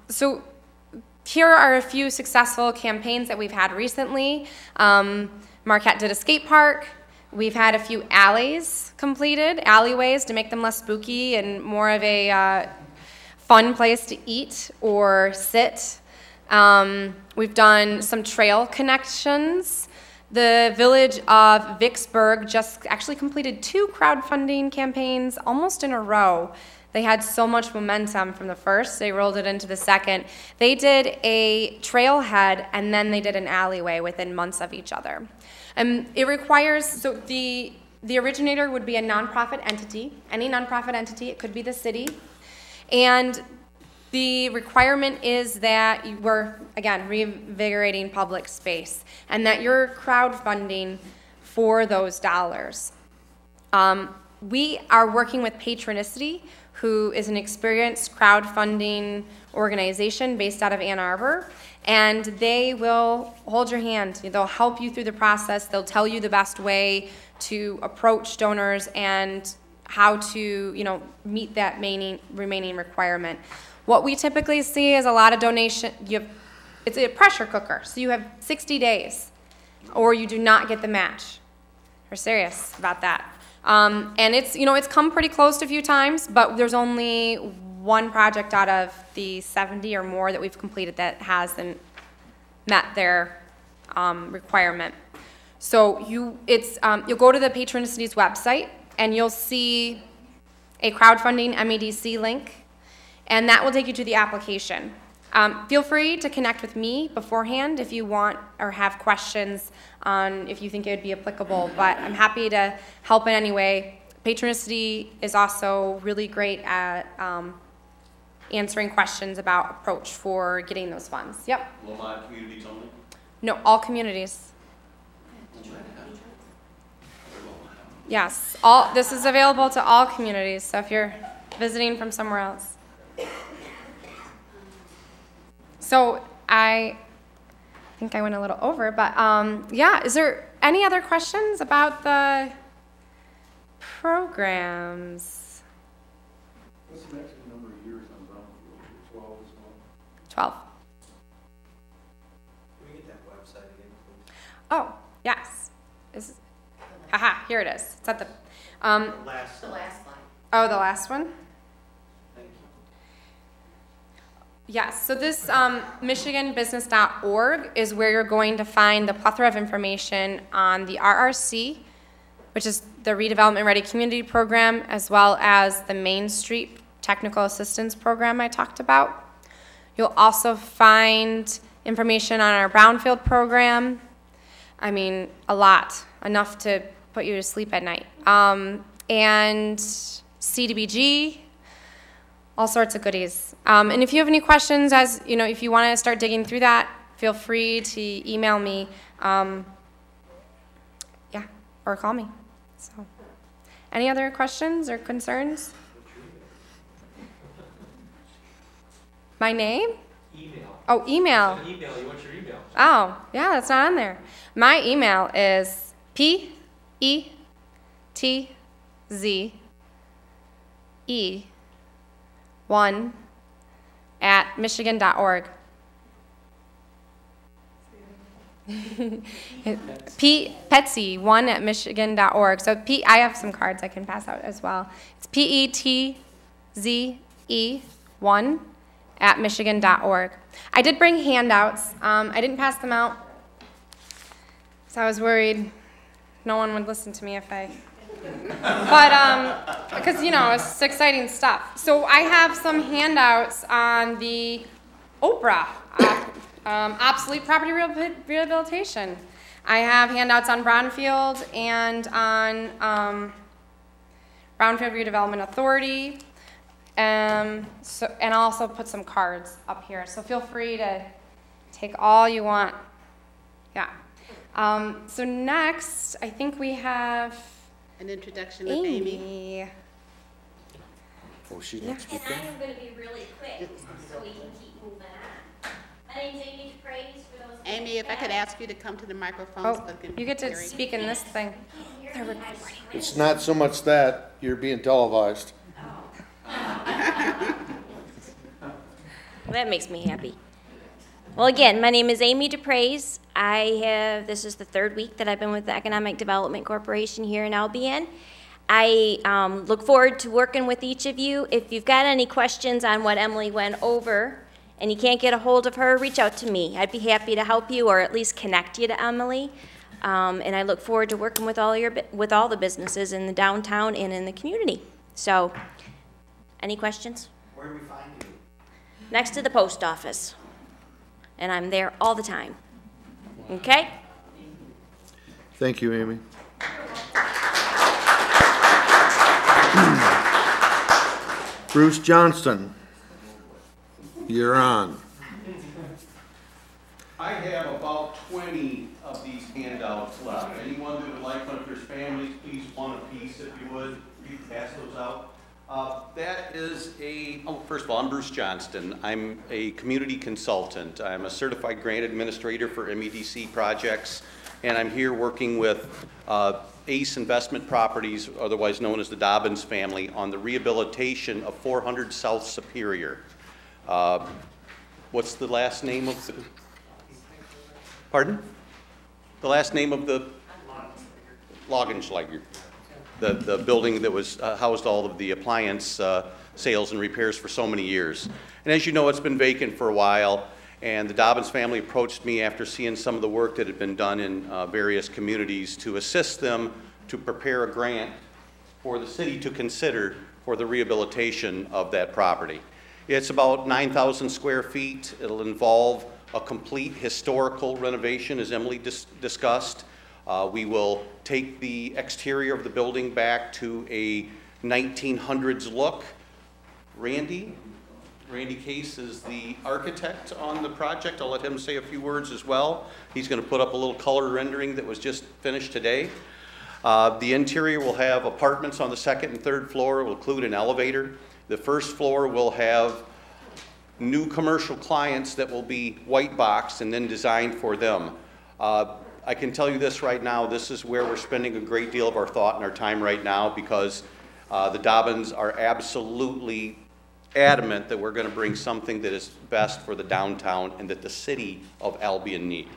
So here are a few successful campaigns that we've had recently. Marquette did a skate park. We've had a few alleyways to make them less spooky and more of a fun place to eat or sit. We've done some trail connections. The village of Vicksburg just actually completed 2 crowdfunding campaigns almost in a row. They had so much momentum from the first, they rolled it into the second. They did a trailhead and then they did an alleyway within months of each other. It requires, so the originator would be a nonprofit entity, any nonprofit entity, it could be the city. And the requirement is that we're, again, reinvigorating public space and that you're crowdfunding for those dollars. We are working with Patronicity, who is an experienced crowdfunding organization based out of Ann Arbor, and they will hold your hand. They'll help you through the process. They'll tell you the best way to approach donors and how to, you know, meet that remaining requirement. What we typically see is a lot of donation. It's a pressure cooker, so you have 60 days, or you do not get the match. We're serious about that. And it's, you know, it's come pretty close to a few times, but there's only one project out of the 70 or more that we've completed that hasn't met their requirement. So you'll go to the Patronicity's website and you'll see a crowdfunding MEDC link, and that will take you to the application. Feel free to connect with me beforehand if you want or have questions on if you think it would be applicable, but I'm happy to help in any way Patronicity is also really great at answering questions about approach for getting those funds. Yep. Lomond communities only? No, all communities. Yes, this is available to all communities, so if you're visiting from somewhere else. So I think I went a little over, but yeah, is there any other questions about the programs? What's the maximum number of years on brownfield? 12 as well? 12. Can we get that website again, please? Oh, yes. Haha, here it is. It's at the, The last line. oh, the last one? Thank you. Yes, so this michiganbusiness.org is where you're going to find the plethora of information on the RRC, which is the Redevelopment Ready Community Program, as well as the Main Street Technical Assistance Program I talked about. You'll also find information on our Brownfield program. I mean, a lot, enough to put you to sleep at night. And CDBG, all sorts of goodies. And if you have any questions, as you know, if you want to start digging through that, feel free to email me, yeah, or call me. So, any other questions or concerns? My name? Email. Oh, email. An email, you want your email? Oh, yeah, that's not on there. My email is PETZE1@michigan.org. Petzy1@michigan.org. So I have some cards I can pass out as well. It's PETZE1@michigan.org. I did bring handouts. I didn't pass them out, so I was worried no one would listen to me if I, but, because, you know, it's exciting stuff. So I have some handouts on the OPRA, obsolete property rehabilitation. I have handouts on Brownfield and on Brownfield Redevelopment Authority. And I'll also put some cards up here. So feel free to take all you want. Yeah. So next, I think we have An introduction of Amy. Oh, she's Yeah. not And speaking? I am going to be really quick so we can keep moving on. My name's Amy DePraise, for those. Amy, if I could ask you to come to the microphone. Oh, so it can you get to hear you. speak in this thing. They're recording. It's not so much that, you're being televised. That makes me happy. Well, again, my name is Amy DePraise. This is the third week that I've been with the Economic Development Corporation here in Albion. I look forward to working with each of you. If you've got any questions on what Emily went over and you can't get a hold of her, reach out to me. I'd be happy to help you or at least connect you to Emily. And I look forward to working with all the businesses in the downtown and in the community. So, any questions? Where do we find you? Next to the post office. And I'm there all the time. Okay? Thank you, Amy. Bruce Johnston, you're on. I have about 20 of these handouts left. Anyone that would like one, if there's families, please one apiece if you would. You can pass those out. First of all, I'm Bruce Johnston. I'm a community consultant. I'm a certified grant administrator for MEDC projects, and I'm here working with ACE Investment Properties, otherwise known as the Dobbins family, on the rehabilitation of 400 South Superior. What's the last name of the... Pardon? The last name of the... Laugenschlager. The building that was housed all of the appliance sales and repairs for so many years. And as you know, it's been vacant for a while, and the Dobbins family approached me after seeing some of the work that had been done in various communities to assist them to prepare a grant for the city to consider for the rehabilitation of that property. It's about 9,000 square feet. It'll involve a complete historical renovation, as Emily discussed. We will take the exterior of the building back to a 1900s look. Randy Case is the architect on the project. I'll let him say a few words as well. He's going to put up a little color rendering that was just finished today. The interior will have apartments on the second and third floor. It will include an elevator. The first floor will have new commercial clients that will be white boxed and then designed for them. I can tell you this right now, this is where we're spending a great deal of our thought and our time right now, because the Dobbins are absolutely adamant that we're going to bring something that is best for the downtown and that the city of Albion need.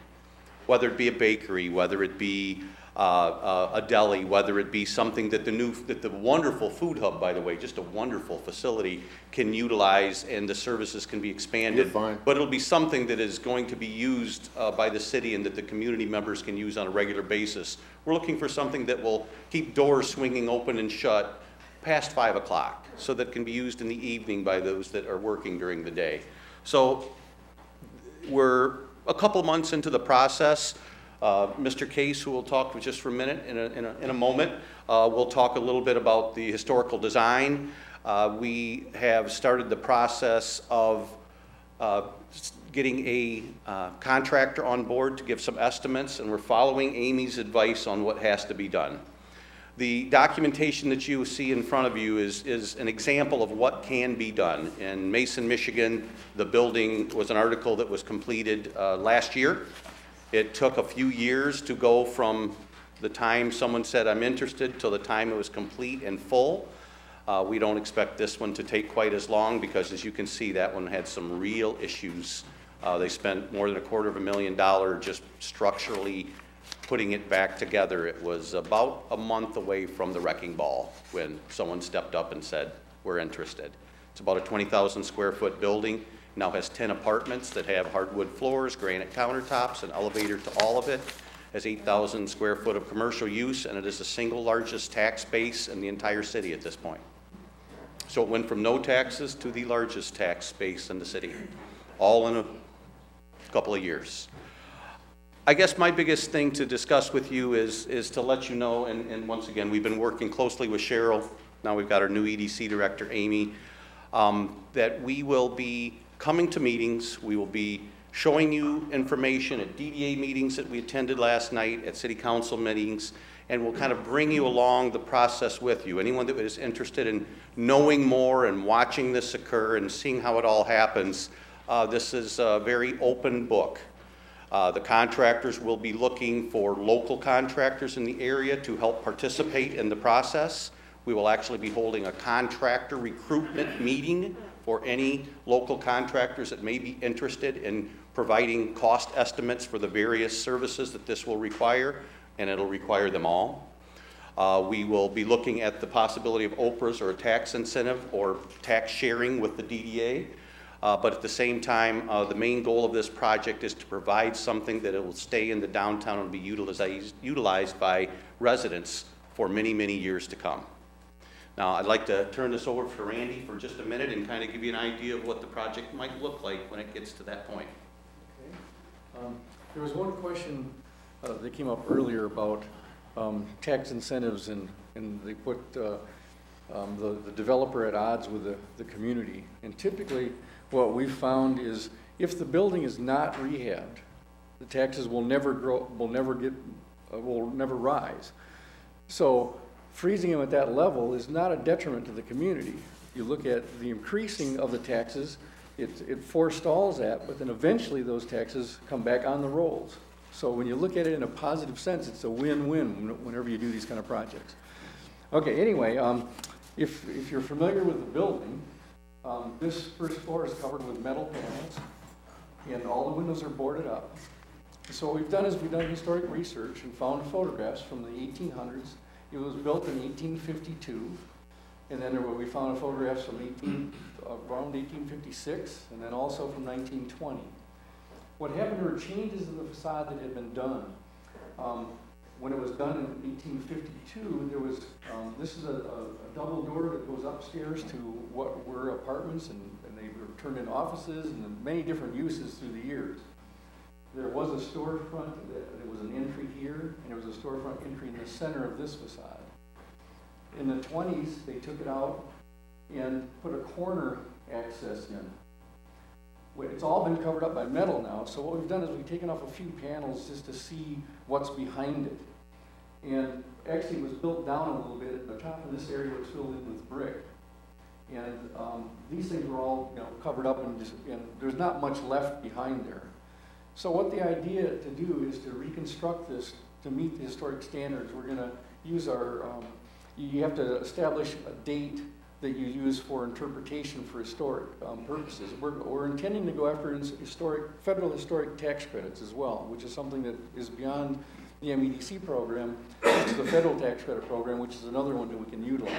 Whether it be a bakery, whether it be a deli, whether it be something that the wonderful food hub, by the way, just a wonderful facility, can utilize, and the services can be expanded. But it'll be something that is going to be used by the city and that the community members can use on a regular basis. We're looking for something that will keep doors swinging open and shut past 5 o'clock, so that can be used in the evening by those that are working during the day. So we're a couple months into the process. Mr. Case, who will talk just for a minute, in a moment, we'll talk a little bit about the historical design. We have started the process of getting a contractor on board to give some estimates, and we're following Amy's advice on what has to be done. The documentation that you see in front of you is an example of what can be done. In Mason, Michigan, the building was an article that was completed last year. It took a few years to go from the time someone said, I'm interested, till the time it was complete and full. We don't expect this one to take quite as long, because as you can see, that one had some real issues. They spent more than $250,000 just structurally putting it back together. It was about a month away from the wrecking ball when someone stepped up and said, we're interested. It's about a 20,000 square foot building. Now has 10 apartments that have hardwood floors, granite countertops, an elevator to all of it. Has 8,000 square foot of commercial use, and it is the single largest tax base in the entire city at this point. So it went from no taxes to the largest tax base in the city, all in a couple of years. I guess my biggest thing to discuss with you is to let you know, and once again, we've been working closely with Cheryl. Now we've got our new EDC director, Amy, that we will be coming to meetings. We will be showing you information at DDA meetings that we attended last night, at city council meetings, and we'll kind of bring you along the process with you. Anyone that is interested in knowing more and watching this occur and seeing how it all happens, this is a very open book. The contractors will be looking for local contractors in the area to help participate in the process. We will actually be holding a contractor recruitment meeting for any local contractors that may be interested in providing cost estimates for the various services that this will require, and it'll require them all. We will be looking at the possibility of OPRAs, or a tax incentive, or tax sharing with the DDA. But at the same time, the main goal of this project is to provide something that it will stay in the downtown and be utilized by residents for many, many years to come. Now, I'd like to turn this over to Randy for just a minute and kind of give you an idea of what the project might look like when it gets to that point. Okay. There was one question that came up earlier about tax incentives, and they put the developer at odds with the community. And typically, what we've found is if the building is not rehabbed, the taxes will never grow, will never rise. So freezing them at that level is not a detriment to the community. You look at the increasing of the taxes, it forestalls that, but then eventually those taxes come back on the rolls. So when you look at it in a positive sense, it's a win-win whenever you do these kind of projects. Okay, anyway, if you're familiar with the building, this first floor is covered with metal panels, and all the windows are boarded up. So what we've done is we've done historic research and found photographs from the 1800s. It was built in 1852, and then we found photographs from around 1856, and then also from 1920. What happened were changes in the facade that had been done. When it was done in 1852, there was, this is a double door that goes upstairs to what were apartments, and they were turned into offices and many different uses through the years. there was a storefront, there was an entry here, and there was a storefront entry in the center of this facade. In the 20s, they took it out and put a corner access in. It's all been covered up by metal now, so what we've done is we've taken off a few panels just to see what's behind it. And actually it was built down a little bit. The top of this area was filled in with brick. And these things were all covered up, and there's not much left behind there. So what the idea to do is to reconstruct this to meet the historic standards. We're going to use our, you have to establish a date that you use for interpretation for historic purposes. We're intending to go after federal historic tax credits as well, which is something that is beyond the MEDC program, which is the federal tax credit program, which is another one that we can utilize.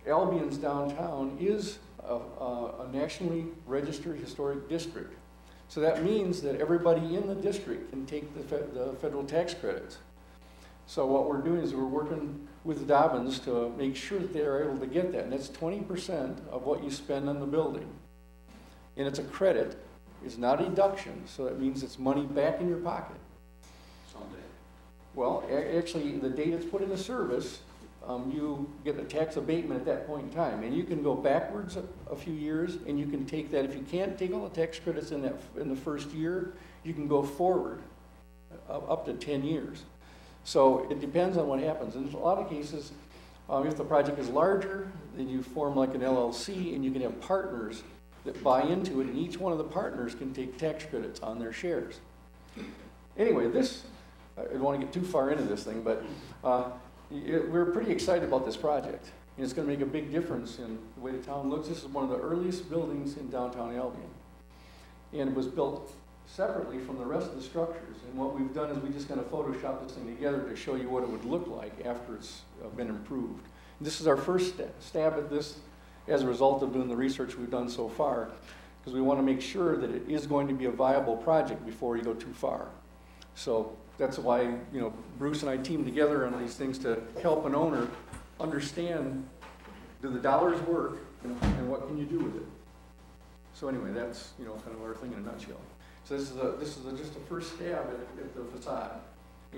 Albion's downtown is a nationally registered historic district. So that means that everybody in the district can take the federal tax credits. So what we're doing is we're working with Dobbins to make sure that they're able to get that. And that's 20% of what you spend on the building. And it's a credit. It's not a deduction. So that means it's money back in your pocket. Someday. Well, actually, the date it's put into service, you get a tax abatement at that point in time. And you can go backwards a few years, and you can take that. If you can't take all the tax credits in the first year, you can go forward up to 10 years. So it depends on what happens. In a lot of cases, if the project is larger, then you form like an LLC, and you can have partners that buy into it, and each one of the partners can take tax credits on their shares. Anyway, I don't want to get too far into this thing, but we're pretty excited about this project. And it's going to make a big difference in the way the town looks. This is one of the earliest buildings in downtown Albion. And it was built separately from the rest of the structures. And what we've done is we just kind of photoshopped this thing together to show you what it would look like after it's been improved. And this is our first stab at this as a result of doing the research we've done so far, because we want to make sure that it is going to be a viable project before you go too far. So that's why Bruce and I teamed together on these things to help an owner understand, do the dollars work, and what can you do with it. So anyway, that's kind of our thing in a nutshell. So this is just a first stab at the facade,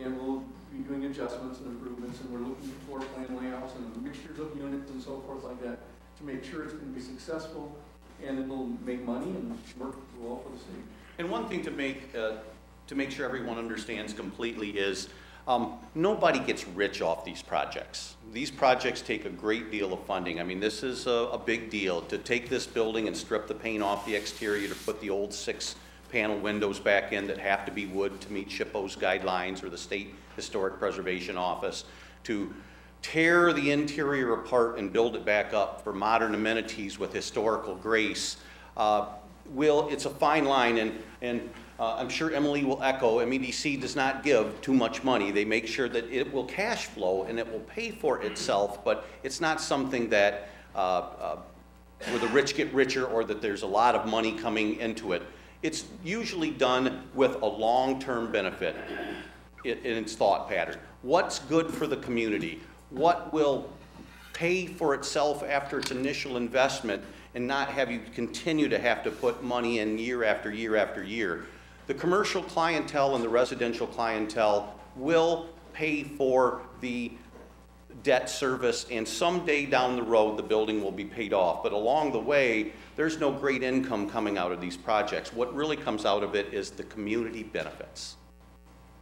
and we'll be doing adjustments and improvements, and we're looking at floor plan layouts and mixtures of units and so forth like that to make sure it's going to be successful, and it'll make money and work well for the city. And one thing to make sure everyone understands completely is nobody gets rich off these projects. These projects take a great deal of funding. I mean, this is a big deal to take this building and strip the paint off the exterior, to put the old 6-panel windows back in that have to be wood to meet SHPO's guidelines or the State Historic Preservation Office, to tear the interior apart and build it back up for modern amenities with historical grace. It's a fine line, and I'm sure Emily will echo, MEDC does not give too much money. They make sure that it will cash flow and it will pay for itself, but it's not something that where the rich get richer or that there's a lot of money coming into it. It's usually done with a long-term benefit in its thought pattern. What's good for the community? What will pay for itself after its initial investment and not have you continue to have to put money in year after year after year? The commercial clientele and the residential clientele will pay for the debt service, and someday down the road the building will be paid off. But along the way, there's no great income coming out of these projects. What really comes out of it is the community benefits.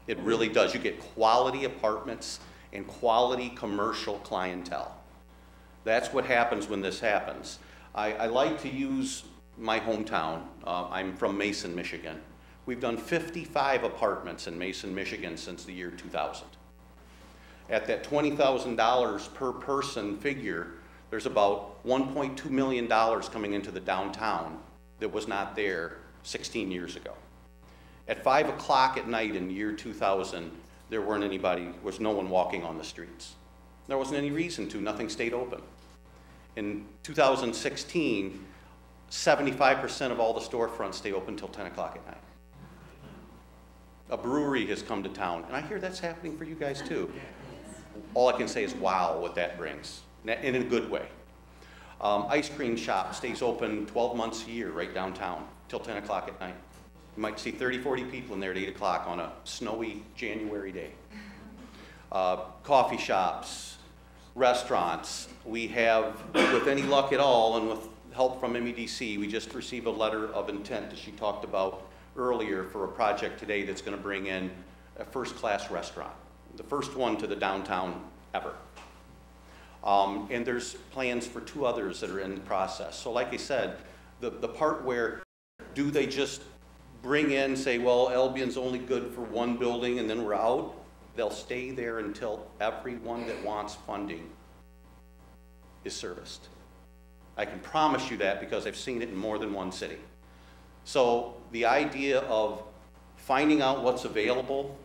It really does. You get quality apartments and quality commercial clientele. That's what happens when this happens. I like to use my hometown. I'm from Mason, Michigan. We've done 55 apartments in Mason, Michigan since the year 2000. At that $20,000 per person figure, there's about $1.2 million coming into the downtown that was not there 16 years ago. At 5 o'clock at night in the year 2000, there was no one walking on the streets. There wasn't any reason to, nothing stayed open. In 2016, 75% of all the storefronts stay open until 10 o'clock at night. A brewery has come to town, and I hear that's happening for you guys too. All I can say is, wow, what that brings, in a good way. Ice cream shop stays open 12 months a year right downtown till 10 o'clock at night. You might see 30, 40 people in there at 8 o'clock on a snowy January day. Coffee shops, restaurants. We have, with any luck at all, and with help from MEDC, we just received a letter of intent that she talked about earlier for a project today that's going to bring in a first-class restaurant, the first one to the downtown ever. And there's plans for 2 others that are in the process. So like I said, the part where do they just bring in, say, well, Albion's only good for 1 building and then we're out? They'll stay there until everyone that wants funding is serviced. I can promise you that because I've seen it in more than one city. So the idea of finding out what's available,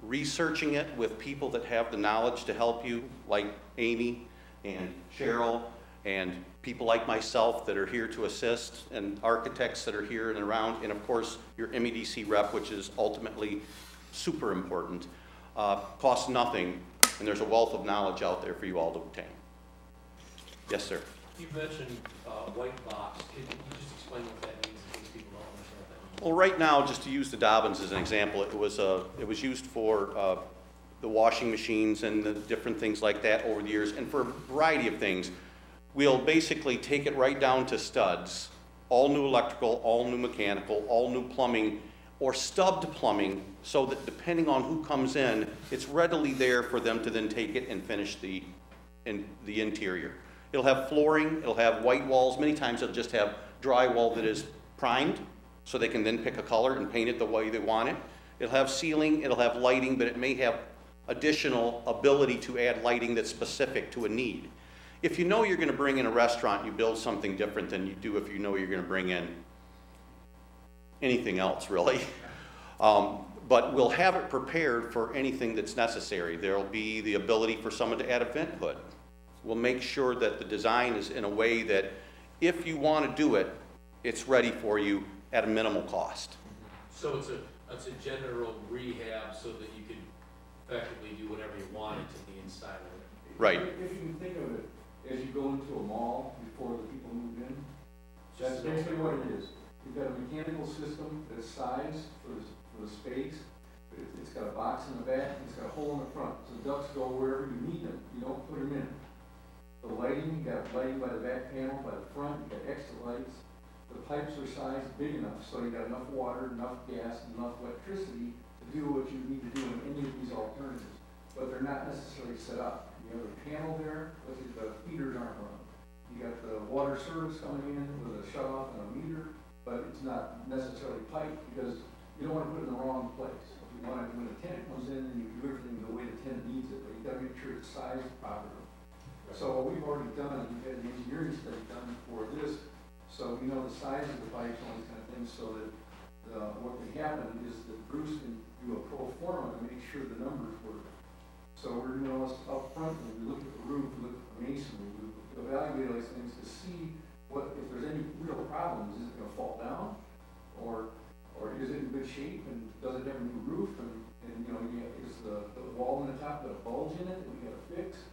researching it with people that have the knowledge to help you, like Amy and Cheryl and people like myself that are here to assist, and architects that are here and around, and of course your MEDC rep, which is ultimately super important, costs nothing, and there's a wealth of knowledge out there for you all to obtain. Yes, sir. You mentioned white box. Can you just explain what that means in case people don't understand what that means? Well, right now, just to use the Dobbins as an example, it was used for the washing machines and the different things like that over the years, and for a variety of things. We'll basically take it right down to studs, all new electrical, all new mechanical, all new plumbing, or stubbed plumbing, so that depending on who comes in, it's readily there for them to then take it and finish the interior. It'll have flooring, it'll have white walls. Many times it'll just have drywall that is primed, so they can then pick a color and paint it the way they want it. It'll have ceiling, it'll have lighting, but it may have additional ability to add lighting that's specific to a need. If you know you're going to bring in a restaurant, you build something different than you do if you know you're going to bring in anything else, really. But we'll have it prepared for anything that's necessary. There'll be the ability for someone to add a vent hood. We'll make sure that the design is in a way that if you want to do it, it's ready for you at a minimal cost. So it's a general rehab so that you can effectively do whatever you want to the inside of it. Right. If you can think of it as you go into a mall before the people move in, that's basically what it is. You've got a mechanical system that's sized for the space. It's got a box in the back, and it's got a hole in the front. So the ducts go wherever you need them. You don't put them in. The lighting, you got lighting by the back panel, by the front, you got extra lights. The pipes are sized big enough, so you got enough water, enough gas, enough electricity to do what you need to do in any of these alternatives. But they're not necessarily set up. You have a panel there, but the feeders aren't run. You got the water service coming in with a shut-off and a meter, but it's not necessarily piped because you don't want to put it in the wrong place. You want it, when a tenant comes in, and you do everything the way the tenant needs it, but you got to make sure it's sized properly. So what we've already done, we've had an engineering study done for this, so we know the size of the pipes and all these kind of things, so that what can happen is that Bruce can do a pro forma to make sure the numbers work. So we're doing all this up front, and we look at the roof, we look at the masonry, we evaluate all these things to see what, if there's any real problems. Is it going to fall down, or is it in good shape, and does it have a new roof, and you know, is the wall in the top got a bulge in it that we got to fix?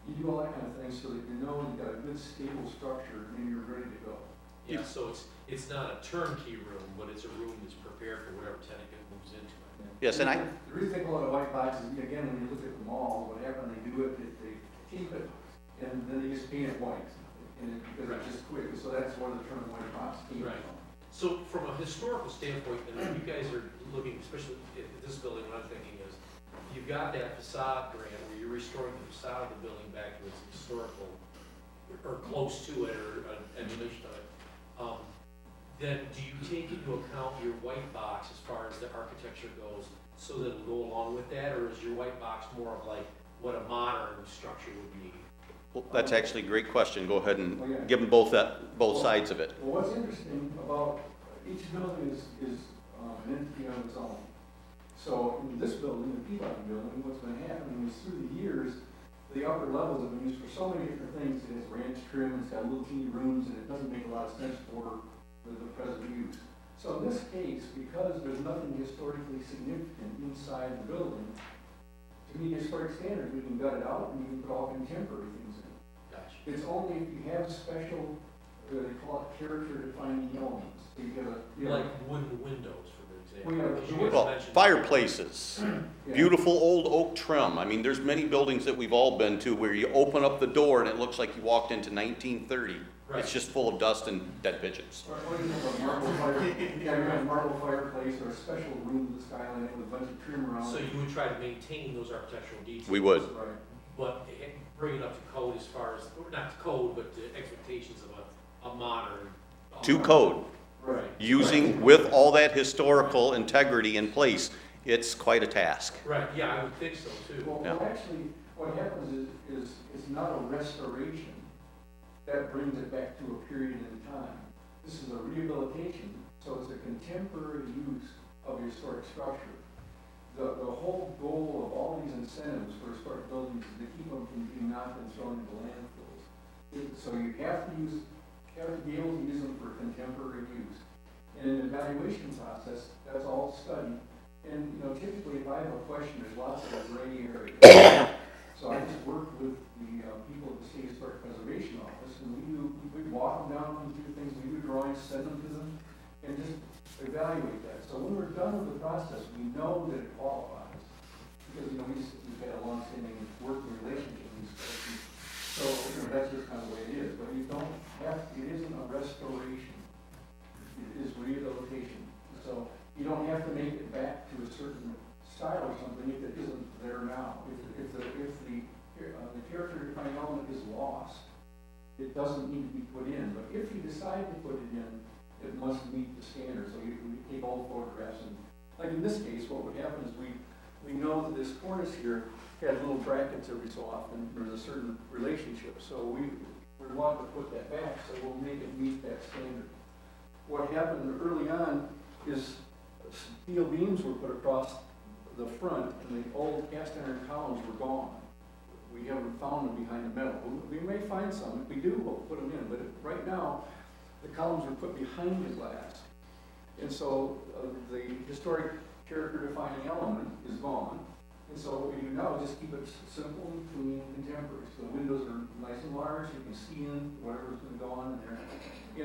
You do all that kind of thing so that you know you've got a good stable structure and you're ready to go. Yeah, so it's not a turnkey room, but it's a room that's prepared for whatever tenant moves into it. Yes, and the reason they call it a white box is, again, when you look at the mall, what happens, they do it, they tape it, and then they just paint it white, and because it's just quick. So that's where the term white box came from. So from a historical standpoint, and you guys are looking, especially at this building, what I'm thinking is, you've got that facade grant where you're restoring the facade of the building back to its historical, or close to it, or an emulation of it. Then do you take into account your white box as far as the architecture goes, so that it'll go along with that, or is your white box more of like what a modern structure would be? Well, that's actually a great question. Go ahead and give them both sides of it. Well, what's interesting about each building is an entity on its own. So in this building, the Peabody building, what's been happening is through the years, the upper levels have been used for so many different things. It has ranch trim, it's got little teeny rooms, and it doesn't make a lot of sense for the present use. So in this case, because there's nothing historically significant inside the building, to meet historic standards, we can gut it out and we can put all contemporary things in. Gotcha. It's only if you have special, they call it character-defining elements. So you have like wooden windows for the example. Well, yeah, She was Well, mentioned- fireplaces, Yeah. beautiful old oak trim. I mean, there's many buildings that we've all been to where you open up the door and it looks like you walked into 1930. Right. It's just full of dust and dead pigeons. Or you have a marble fire, you have a marble fireplace or a special room with skylight with a bunch of trim around. So you would try to maintain those architectural details. We would. Right. But bring it up to code as far as, or not to code, but to expectations of a modern. To code, Right. using, with all that historical integrity in place, it's quite a task. Right, yeah, I would think so too. Well, Yeah. actually, what happens is it's not a restoration. That brings it back to a period in time. This is a rehabilitation, so it's a contemporary use of a historic structure. The whole goal of all these incentives for historic buildings is to keep them from being knocked and thrown into landfills. So you have to be able to use them for contemporary use. And in the evaluation process, that's all studied. And, typically if I have a question, there's lots of gray areas. So I just work with the people at the State Historic Preservation Office, and we walk them down and do things, we do drawings, send them to them, and just evaluate that. So when we're done with the process, we know that it qualifies. Because, we've had a long-standing working relationship. So, that's just kind of the way it is. But you don't have, it isn't a restoration. It is rehabilitation. So you don't have to make it back to a certain style or something if it isn't there now. If the character defining element is lost, it doesn't need to be put in. But if you decide to put it in, it must meet the standards. So you take all the photographs and, like in this case, what would happen is we know that this cornice here had little brackets every so often. There's a certain relationship. So we want to put that back, so we'll make it meet that standard. What happened early on is steel beams were put across the front, and the old cast iron columns were gone. We haven't found them behind the metal. We may find some. If we do, we'll put them in. But right now, the columns were put behind the glass. And so the historic character-defining element is gone. And so what we do now is just keep it simple and clean and contemporary. So the windows are nice and large. You can see in whatever's going to go on in there.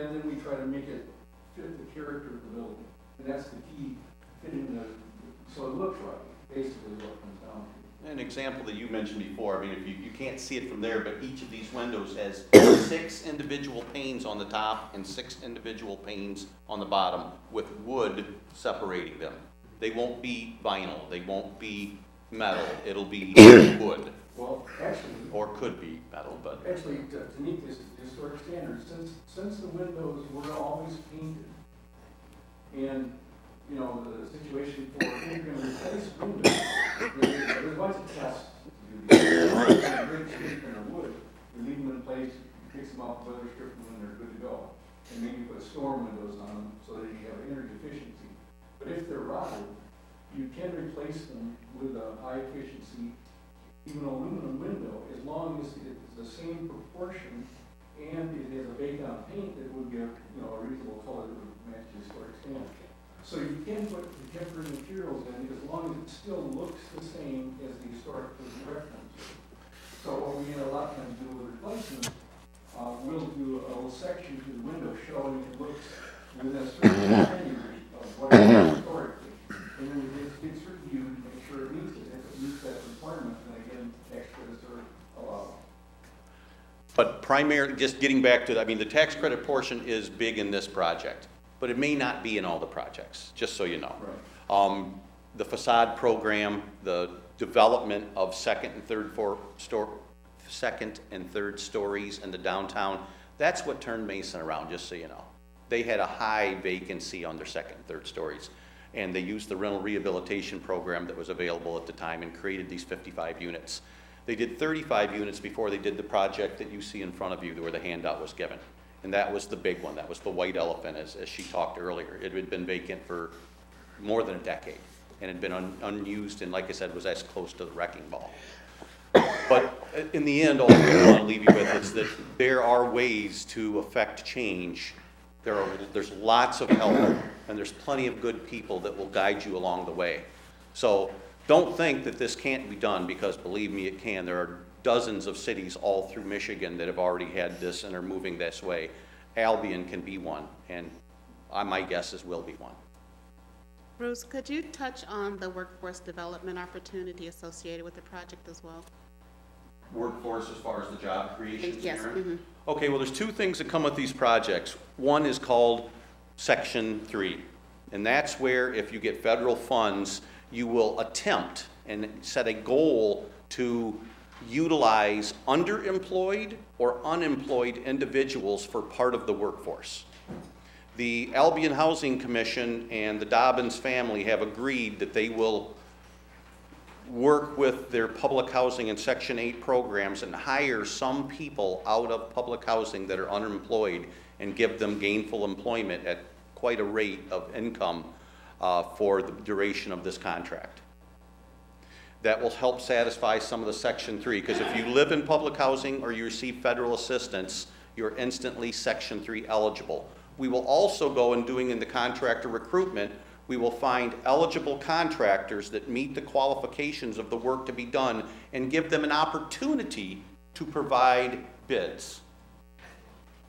And then we try to make it fit the character of the building. And that's the key, fitting so it looks right, basically what it comes down to. An example that you mentioned before, I mean, if you can't see it from there, but each of these windows has 6 individual panes on the top and 6 individual panes on the bottom with wood separating them. They won't be vinyl, they won't be metal, it'll be wood. Well, actually, or could be metal, but actually to meet this historic standard, since the windows were always painted, and the situation for if you're going to replace windows, there's a bunch of tests to do. Great shape in wood, you leave them in place, you fix them off, weather strip them, and they're good to go. And maybe put storm windows on them so that you have energy efficiency. But if they're rotted, you can replace them with a high efficiency, even aluminum window, as long as it's the same proportion and it has a baked on paint that would give a reasonable color that would match the historic standard. So you can put contemporary materials in as long as it still looks the same as the historic reference. So what we a lot of times do with replacements, we'll do a little section to the window showing it looks within a certain category of what it is historically. And then it gets reviewed to make sure it meets it. If it meets that requirement, then again, extras are allowed. But primarily, just getting back to, the tax credit portion is big in this project, but it may not be in all the projects, just so you know. Right. The facade program, the development of second and third stories in the downtown, that's what turned Mason around, just so you know. They had a high vacancy on their second and third stories, and they used the rental rehabilitation program that was available at the time and created these 55 units. They did 35 units before they did the project that you see in front of you where the handout was given. And that was the big one. That was the white elephant, as she talked earlier. It had been vacant for more than a decade and had been unused, and like I said, was as close to the wrecking ball. But in the end, all I want to leave you with is that there are ways to affect change. There's lots of help, and there's plenty of good people that will guide you along the way. So don't think that this can't be done, because believe me, it can. There are dozens of cities all through Michigan that have already had this and are moving this way. Albion can be one, and my guess is will be one. Bruce, could you touch on the workforce development opportunity associated with the project as well? Workforce as far as the job creation? Yes. Mm-hmm. Okay, well, there's two things that come with these projects. One is called Section 3, and that's where if you get federal funds, you will attempt and set a goal to utilize underemployed or unemployed individuals for part of the workforce. The Albion Housing Commission and the Dobbins family have agreed that they will work with their public housing and Section 8 programs and hire some people out of public housing that are unemployed and give them gainful employment at quite a rate of income for the duration of this contract. That will help satisfy some of the Section 3, because if you live in public housing or you receive federal assistance, you're instantly Section 3 eligible. We will also go in doing in the contractor recruitment, we will find eligible contractors that meet the qualifications of the work to be done and give them an opportunity to provide bids.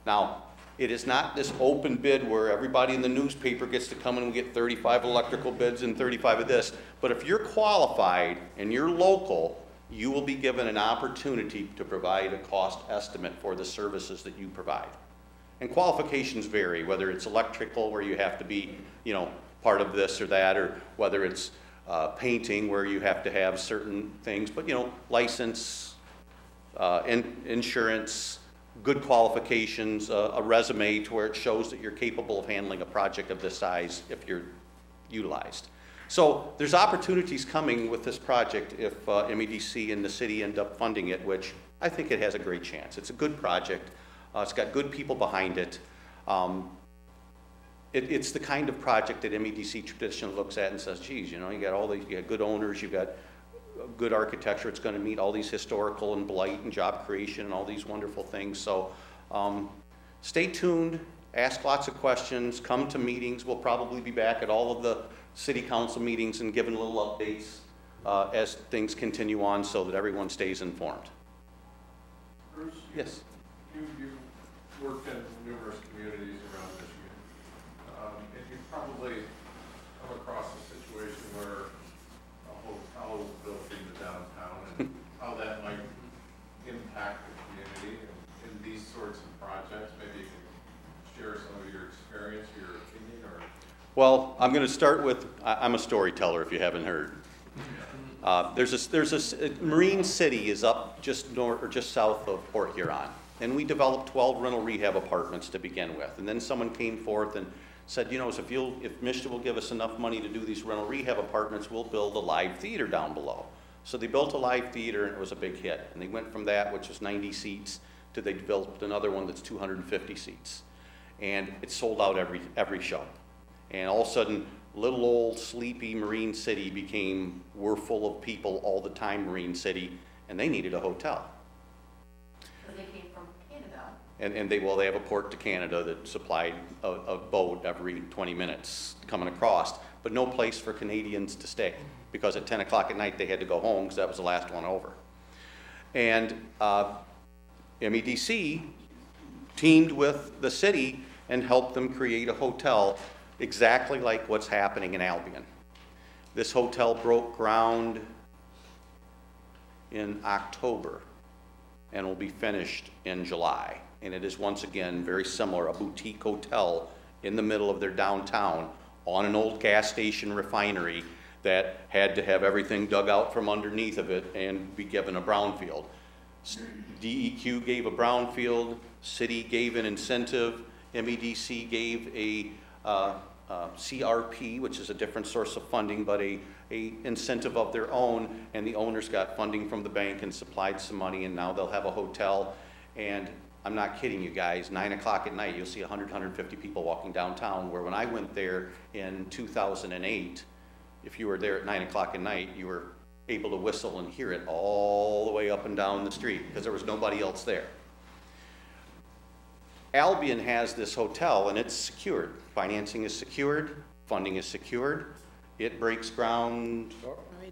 Now, it is not this open bid where everybody in the newspaper gets to come in and get 35 electrical bids and 35 of this, but if you're qualified and you're local, you will be given an opportunity to provide a cost estimate for the services that you provide. And qualifications vary, whether it's electrical where you have to be, you know, part of this or that, or whether it's painting where you have to have certain things, but you know, license, insurance, good qualifications, a resume to where it shows that you're capable of handling a project of this size if you're utilized. So there's opportunities coming with this project if MEDC and the city end up funding it, which I think it has a great chance. It's a good project. It's got good people behind it. It's the kind of project that MEDC traditionally looks at and says, geez, you know, you got all these, you got good owners, you've got good architecture, it's going to meet all these historical and blight and job creation and all these wonderful things. So stay tuned, ask lots of questions, come to meetings. We'll probably be back at all of the city council meetings and giving little updates as things continue on so that everyone stays informed. Bruce? Yes. You worked in numerous communities around Michigan, and you've probably come across a situation where a hotel was built in the downtown and how that might impact the community in these sorts of projects. Maybe you can share some of your experience, your opinion, or... Well, I'm going to start with, I'm a storyteller if you haven't heard. Marine City is up just north or just south of Port Huron. And we developed 12 rental rehab apartments to begin with. And then someone came forth and said, you know, if Michigan will give us enough money to do these rental rehab apartments, we'll build a live theater down below. So they built a live theater and it was a big hit. And they went from that, which was 90 seats, to they built another one that's 250 seats. And it sold out every show. And all of a sudden, little old sleepy Marine City became, we're full of people all the time, Marine City, and they needed a hotel. They came from Canada. And they have a port to Canada that supplied a boat every 20 minutes coming across, but no place for Canadians to stay because at 10 o'clock at night they had to go home because that was the last one over. And MEDC teamed with the city and helped them create a hotel exactly like what's happening in Albion. This hotel broke ground in October and will be finished in July. And it is once again very similar, a boutique hotel in the middle of their downtown on an old gas station refinery that had to have everything dug out from underneath of it and be given a brownfield. DEQ gave a brownfield, city gave an incentive, MEDC gave a CRP, which is a different source of funding, but a incentive of their own, and the owners got funding from the bank and supplied some money, and now they'll have a hotel. And I'm not kidding you guys, 9 o'clock at night, you'll see 100, 150 people walking downtown, where when I went there in 2008, if you were there at 9 o'clock at night, you were able to whistle and hear it all the way up and down the street because there was nobody else there. Albion has this hotel and it's secured. Financing is secured, funding is secured. It breaks ground.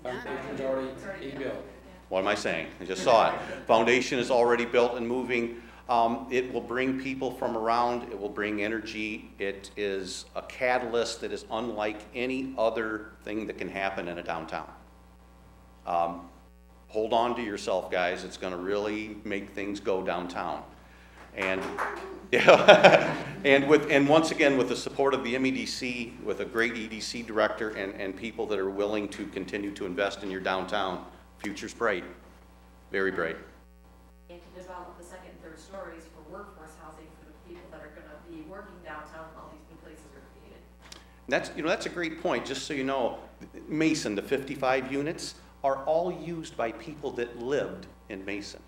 Foundation's already built. What am I saying? I just saw it. Foundation is already built and moving. It will bring people from around, it will bring energy. It is a catalyst that is unlike any other thing that can happen in a downtown. Hold on to yourself, guys. It's going to really make things go downtown. And, yeah, and once again, with the support of the MEDC, with a great EDC director and people that are willing to continue to invest in your downtown, future's bright, very bright. And to develop the second and third stories for workforce housing for the people that are going to be working downtown when all these new places are created. That's, that's a great point. Just so you know, Mason, the 55 units, are all used by people that lived in Mason.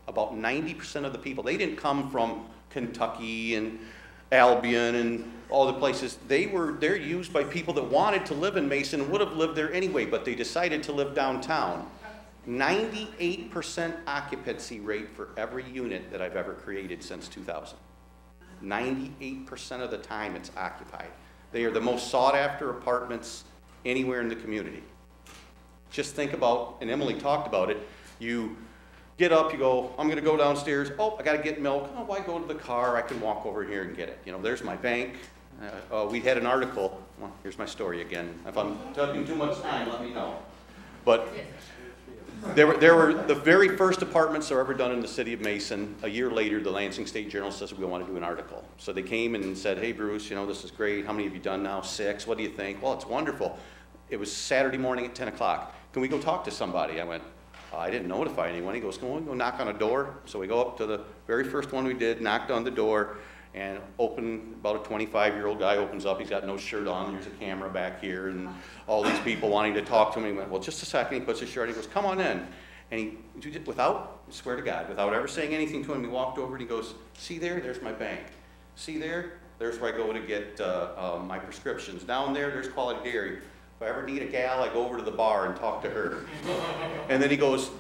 About 90% of the people, they didn't come from Kentucky and Albion and all the places. They're used by people that wanted to live in Mason and would have lived there anyway, but they decided to live downtown. 98% occupancy rate for every unit that I've ever created since 2000. 98% of the time it's occupied. They are the most sought after apartments anywhere in the community. Just think about, and Emily talked about it, you get up, you go, I'm going to go downstairs. Oh, I got to get milk. Oh, why go to the car? I can walk over here and get it. You know, there's my bank. We had an article. Well, here's my story again. If I'm taking too much time, let me know. But there were the very first apartments that were ever done in the city of Mason. A year later, the Lansing State Journal says we want to do an article. So they came and said, hey, Bruce, you know, this is great. How many have you done now? 6. What do you think? Well, it's wonderful. It was Saturday morning at 10 o'clock. Can we go talk to somebody? I went, I didn't notify anyone. He goes, can we go knock on a door? So we go up to the very first one we did, knocked on the door, and about a 25-year-old guy opens up. He's got no shirt on. There's a camera back here, and all these people wanting to talk to him. He went, well, just a second. He puts his shirt on. He goes, come on in. And he, without, I swear to God, without ever saying anything to him, he walked over and he goes, see there? There's my bank. See there? There's where I go to get my prescriptions. Down there, there's Quality Dairy. If I ever need a gal, I go over to the bar and talk to her. And then he goes,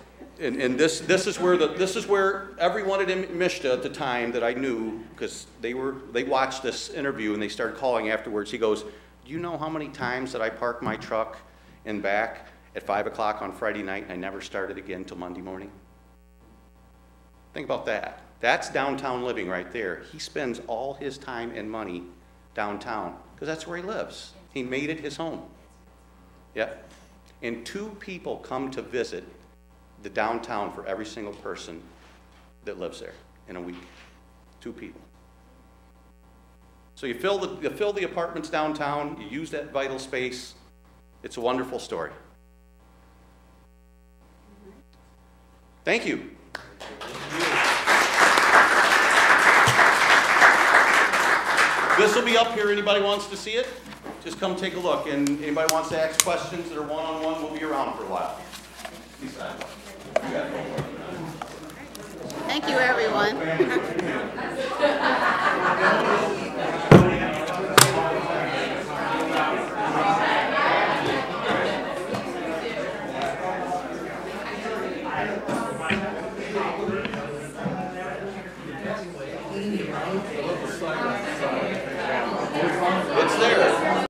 and this is where everyone at MISHTA at the time that I knew, because they watched this interview and they started calling afterwards. He goes, do you know how many times that I parked my truck in back at 5 o'clock on Friday night and I never started again till Monday morning? Think about that. That's downtown living right there. He spends all his time and money downtown because that's where he lives. He made it his home. Yeah. And 2 people come to visit the downtown for every single person that lives there in a week. 2 people. So you fill the apartments downtown, you use that vital space. It's a wonderful story. Thank you. This will be up here. Anybody wants to see it? Just come take a look. And anybody wants to ask questions that are one-on-one, we'll be around for a while. Thank you, everyone. It's there.